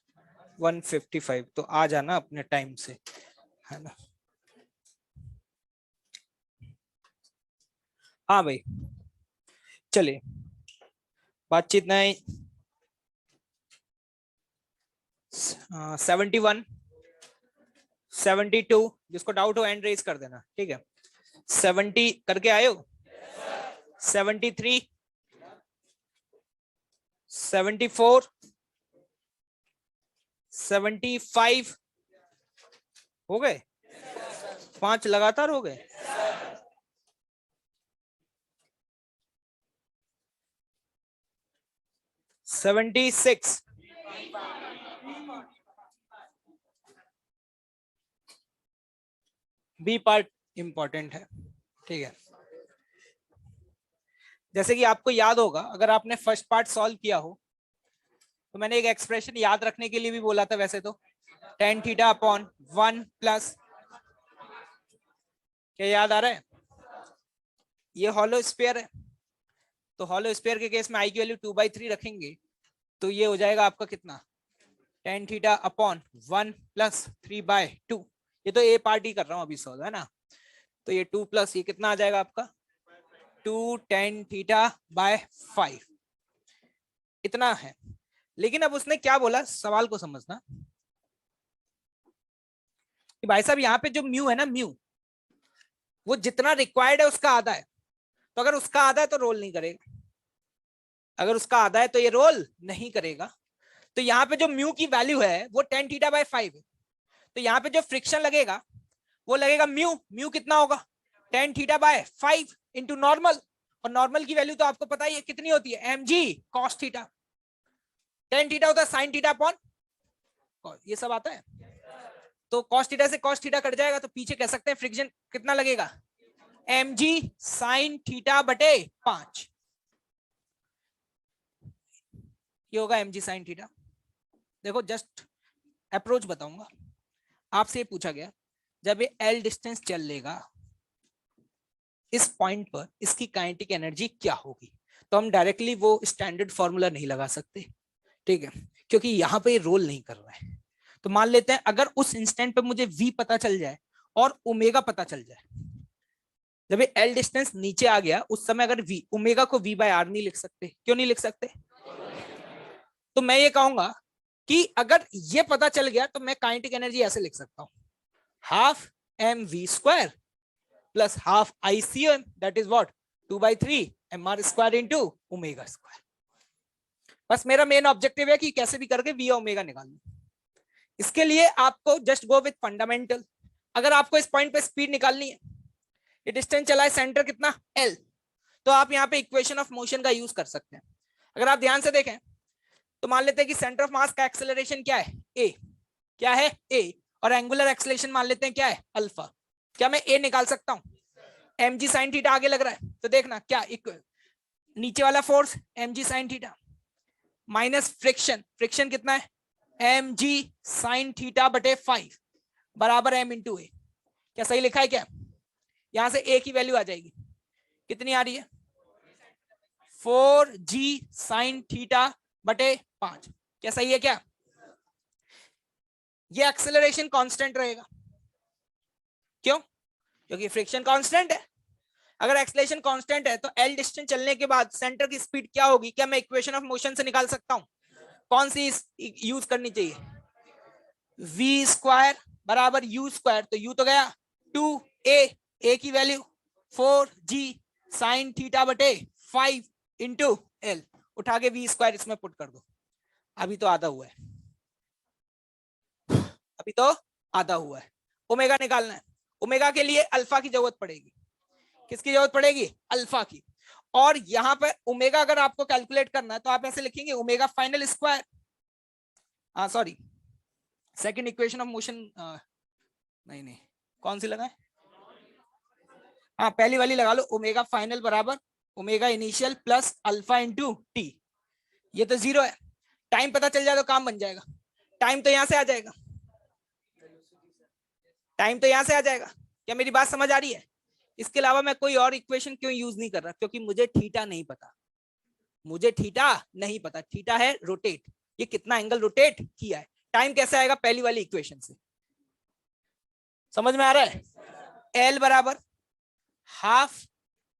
1:55। तो आ जाना अपने टाइम से, है ना? हाँ भाई, चलिए, बातचीत नहीं। 71, 72, जिसको डाउट हो एंड रेज कर देना। ठीक है, 70 करके आए हो? 73, 74, 75 हो गए? 5 लगातार हो गए। 76, बी पार्ट इंपॉर्टेंट है। ठीक है, जैसे कि आपको याद होगा, अगर आपने फर्स्ट पार्ट सॉल्व किया हो तो मैंने एक एक्सप्रेशन याद रखने के लिए भी बोला था वैसे तो, tan थीटा अपॉन 1 प्लस, क्या याद आ रहा है? ये हॉलो स्फीयर है, तो हॉलो स्फीयर के केस में आई की वैल्यू 2/3 रखेंगे तो ये हो जाएगा आपका कितना? tan theta upon 1 plus 3/2। ये तो ए पार्ट ही कर रहा हूँ अभी सॉल्व, है ना? तो ये 2 प्लस ये कितना आ जाएगा आपका? 2 tan थीटा बाय 5, इतना है। लेकिन अब उसने क्या बोला, सवाल को समझना कि भाई साहब यहाँ पे जो म्यू है ना, म्यू वो जितना रिक्वायर्ड है उसका आधा है, तो अगर उसका आधा है तो रोल नहीं करेगा, अगर उसका आधा है तो ये रोल नहीं करेगा। तो यहाँ पे जो म्यू की वैल्यू है वो tan थीटा बाय 5 है, तो यहाँ पे जो फ्रिक्शन लगेगा वो लगेगा म्यू, म्यू कितना होगा? tan theta by 5 into normal, और नॉर्मल की वैल्यू तो आपको पता ही है कितनी होती है, mg cos theta. tan theta होता है sin थीटा अपॉन, ये सब आता है, तो cos थीटा से cos थीटा कट जाएगा, तो पीछे कह सकते हैं फ्रिक्शन कितना लगेगा? mg sin थीटा बटे 5, ये होगा mg sin थीटा। देखो जस्ट अप्रोच बताऊंगा, आपसे ये पूछा गया जब ये L डिस्टेंस चल लेगा इस पॉइंट पर इसकी काइनेटिक एनर्जी क्या होगी, तो हम डायरेक्टली वो स्टैंडर्ड फॉर्मूला नहीं लगा सकते। ठीक है, क्योंकि यहाँ पे रोल नहीं कर रहा है। तो मान लेते हैं अगर उस इंस्टेंट पे मुझे V पता चल जाए और ओमेगा पता चल जाए, जब ये L डिस्टेंस नीचे आ गया उस समय अगर V ओमेगा को V/R नहीं लिख सकते, क्यों नहीं लिख सकते? तो मैं ये कहूंगा कि अगर ये पता चल गया तो मैं काइनेटिक एनर्जी ऐसे लिख सकता हूं, half mv² plus half ICM, that is what? 2/3 mr² into omega. बस मेरा मेन ऑब्जेक्टिव है कि कैसे भी करके V ओमेगा निकाल लूं। इसके लिए आपको जस्ट गो विथ फंडामेंटल। अगर आपको इस पॉइंट पे स्पीड निकालनी है, ये डिस्टेंस चला है, सेंटर कितना L, तो आप यहाँ पे इक्वेशन ऑफ मोशन का यूज कर सकते हैं। अगर आप ध्यान से देखें तो मान लेते हैं कि सेंटर ऑफ मास का एक्सेलरेशन क्या है, ए, क्या है, ए, और एंगुलर एक्सेलरेशन मान लेते हैं क्या है, अल्फा। क्या मैं ए निकाल सकता हूं? mg sin थीटा आगे लग रहा है, तो देखना क्या नीचे वाला force mg sin theta minus friction, friction कितना है, mg sin थीटा बटे 5 बराबर m इंटू ए। क्या सही लिखा है क्या? यहां से ए की वैल्यू आ जाएगी, कितनी आ रही है, 4g sin थीटा बटे 5। क्या सही है क्या? ये एक्सेलरेशन कांस्टेंट रहेगा, क्यों? क्योंकि फ्रिक्शन कांस्टेंट है। अगर एक्सेलरेशन कांस्टेंट है तो एल डिस्टेंस चलने के बाद सेंटर की स्पीड क्या होगी? क्या मैं इक्वेशन ऑफ मोशन से निकाल सकता हूं? कौन सी यूज करनी चाहिए? v स्क्वायर बराबर u स्क्वायर, तो u तो गया 2a की वैल्यू 4g sin थीटा बटे 5 इंटू एल, उठा के v स्क्वायर इसमें पुट कर दो। अभी तो आधा हुआ है, अभी तो आधा हुआ है। ओमेगा निकालना है, ओमेगा के लिए अल्फा की जरूरत पड़ेगी। किसकी जरूरत पड़ेगी? अल्फा की। और यहां पर ओमेगा अगर आपको कैलकुलेट करना है तो आप ऐसे लिखेंगे omega final square, sorry second equation of motion, नहीं कौन सी लगाए, हाँ पहली वाली लगा लो, ओमेगा फाइनल बराबर omega initial plus alpha into T. ये तो 0 है, टाइम पता चल जाए तो काम बन जाएगा। टाइम तो यहां से आ जाएगा, टाइम तो यहां से आ जाएगा। क्या मेरी बात समझ आ रही है? इसके अलावा मैं कोई और इक्वेशन क्यों यूज नहीं कर रहा? क्योंकि मुझे थीटा नहीं पता, मुझे थीटा नहीं पता। थीटा है रोटेट, ये कितना एंगल रोटेट किया है। टाइम कैसे आएगा? पहली वाली इक्वेशन से। समझ में आ रहा है? एल बराबर हाफ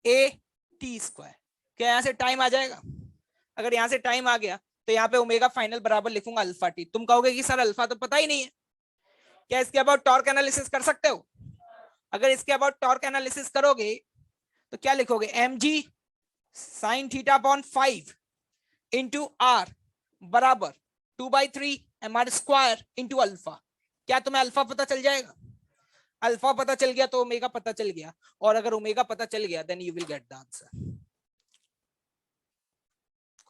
ए टी स्क्वायर। क्या यहां से टाइम आ जाएगा? अगर यहां से टाइम आ गया तो यहाँ पे ओमेगा फाइनल बराबर लिखूंगा अल्फा टी। तुम कहोगे कि सर अल्फा तो पता ही नहीं है, क्या इसके अबाउट टॉर्क एनालिसिस कर सकते हो? अगर इसके अबाउट टॉर्क एनालिसिस करोगे तो क्या लिखोगे, mg sin theta upon 5 into R बराबर 2/3 mr स्क्वायर इंटू अल्फा। क्या तुम्हें अल्फा पता चल जाएगा? अल्फा पता चल गया तो ओमेगा पता चल गया, और अगर ओमेगा पता चल गया then you will get the answer.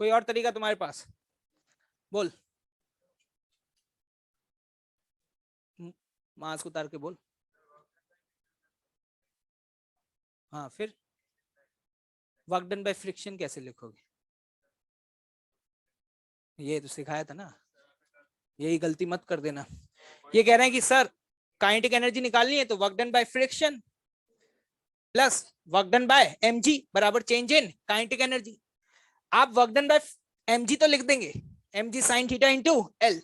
कोई और तरीका तुम्हारे पास? बोल, मास्क उतार के बोल। हाँ फिर वर्क डन बाय फ्रिक्शन कैसे लिखोगे? ये तो सिखाया था ना, यही गलती मत कर देना। ये कह रहे हैं कि सर काइनेटिक एनर्जी निकालनी है तो work done by friction plus work done by mg बराबर चेंज इन काइनेटिक एनर्जी। आप वर्क डन बाय mg तो लिख देंगे, mg sin theta into L,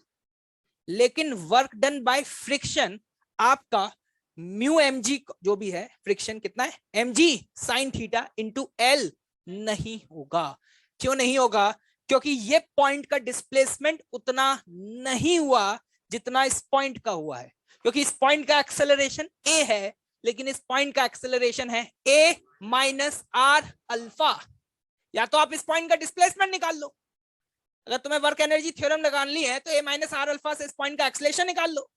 लेकिन वर्क डन बाय फ्रिक्शन आपका म्यू mg जो भी है, फ्रिक्शन कितना है, mg sin theta into L नहीं होगा। क्यों नहीं होगा? क्योंकि ये पॉइंट का डिस्प्लेसमेंट उतना नहीं हुआ जितना इस पॉइंट का हुआ है, क्योंकि इस पॉइंट का एक्सेलरेशन a है, लेकिन इस पॉइंट का एक्सेलरेशन है a माइनस आर अल्फा। या तो आप इस पॉइंट का डिस्प्लेसमेंट निकाल लो, अगर तुम्हें वर्क एनर्जी थ्योरम लगानी है तो a माइनस आर अल्फा से इस पॉइंट का एक्सेलरेशन निकाल लो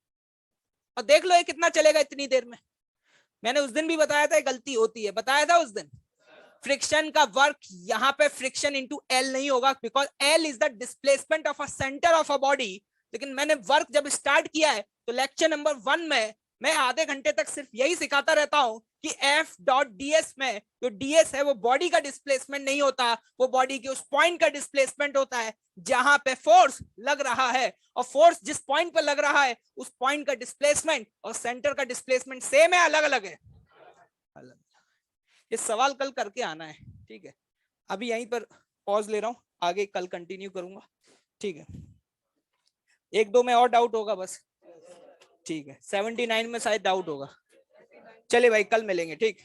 और देख लो ये कितना चलेगा इतनी देर में। मैंने उस दिन भी बताया था, गलती होती है, बताया था उस दिन। फ्रिक्शन का वर्क यहाँ पे फ्रिक्शन इंटू एल नहीं होगा, because L is the displacement of a centre of a body. लेकिन मैंने वर्क जब स्टार्ट किया है तो लेक्चर नंबर 1 में मैं आधे घंटे तक सिर्फ यही सिखाता रहता हूं कि एफ डॉट डीएस में जो डीएस है वो बॉडी का डिस्प्लेसमेंट नहीं होता, वो बॉडी के उस पॉइंट का डिस्प्लेसमेंट होता है जहां पे फोर्स लग रहा है, और फोर्स जिस पॉइंट पर लग रहा है उस पॉइंट का डिस्प्लेसमेंट और सेंटर का डिस्प्लेसमेंट सेम है, अलग अलग है? अलग। ये सवाल कल करके आना है, ठीक है? अभी यहीं पर पॉज ले रहा हूं, आगे कल कंटिन्यू करूंगा, ठीक है? एक दो में और डाउट होगा बस, ठीक है? 79 में शायद डाउट होगा। चले भाई कल मिलेंगे, ठीक?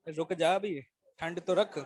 रुक जा, अभी ठंड तो रख।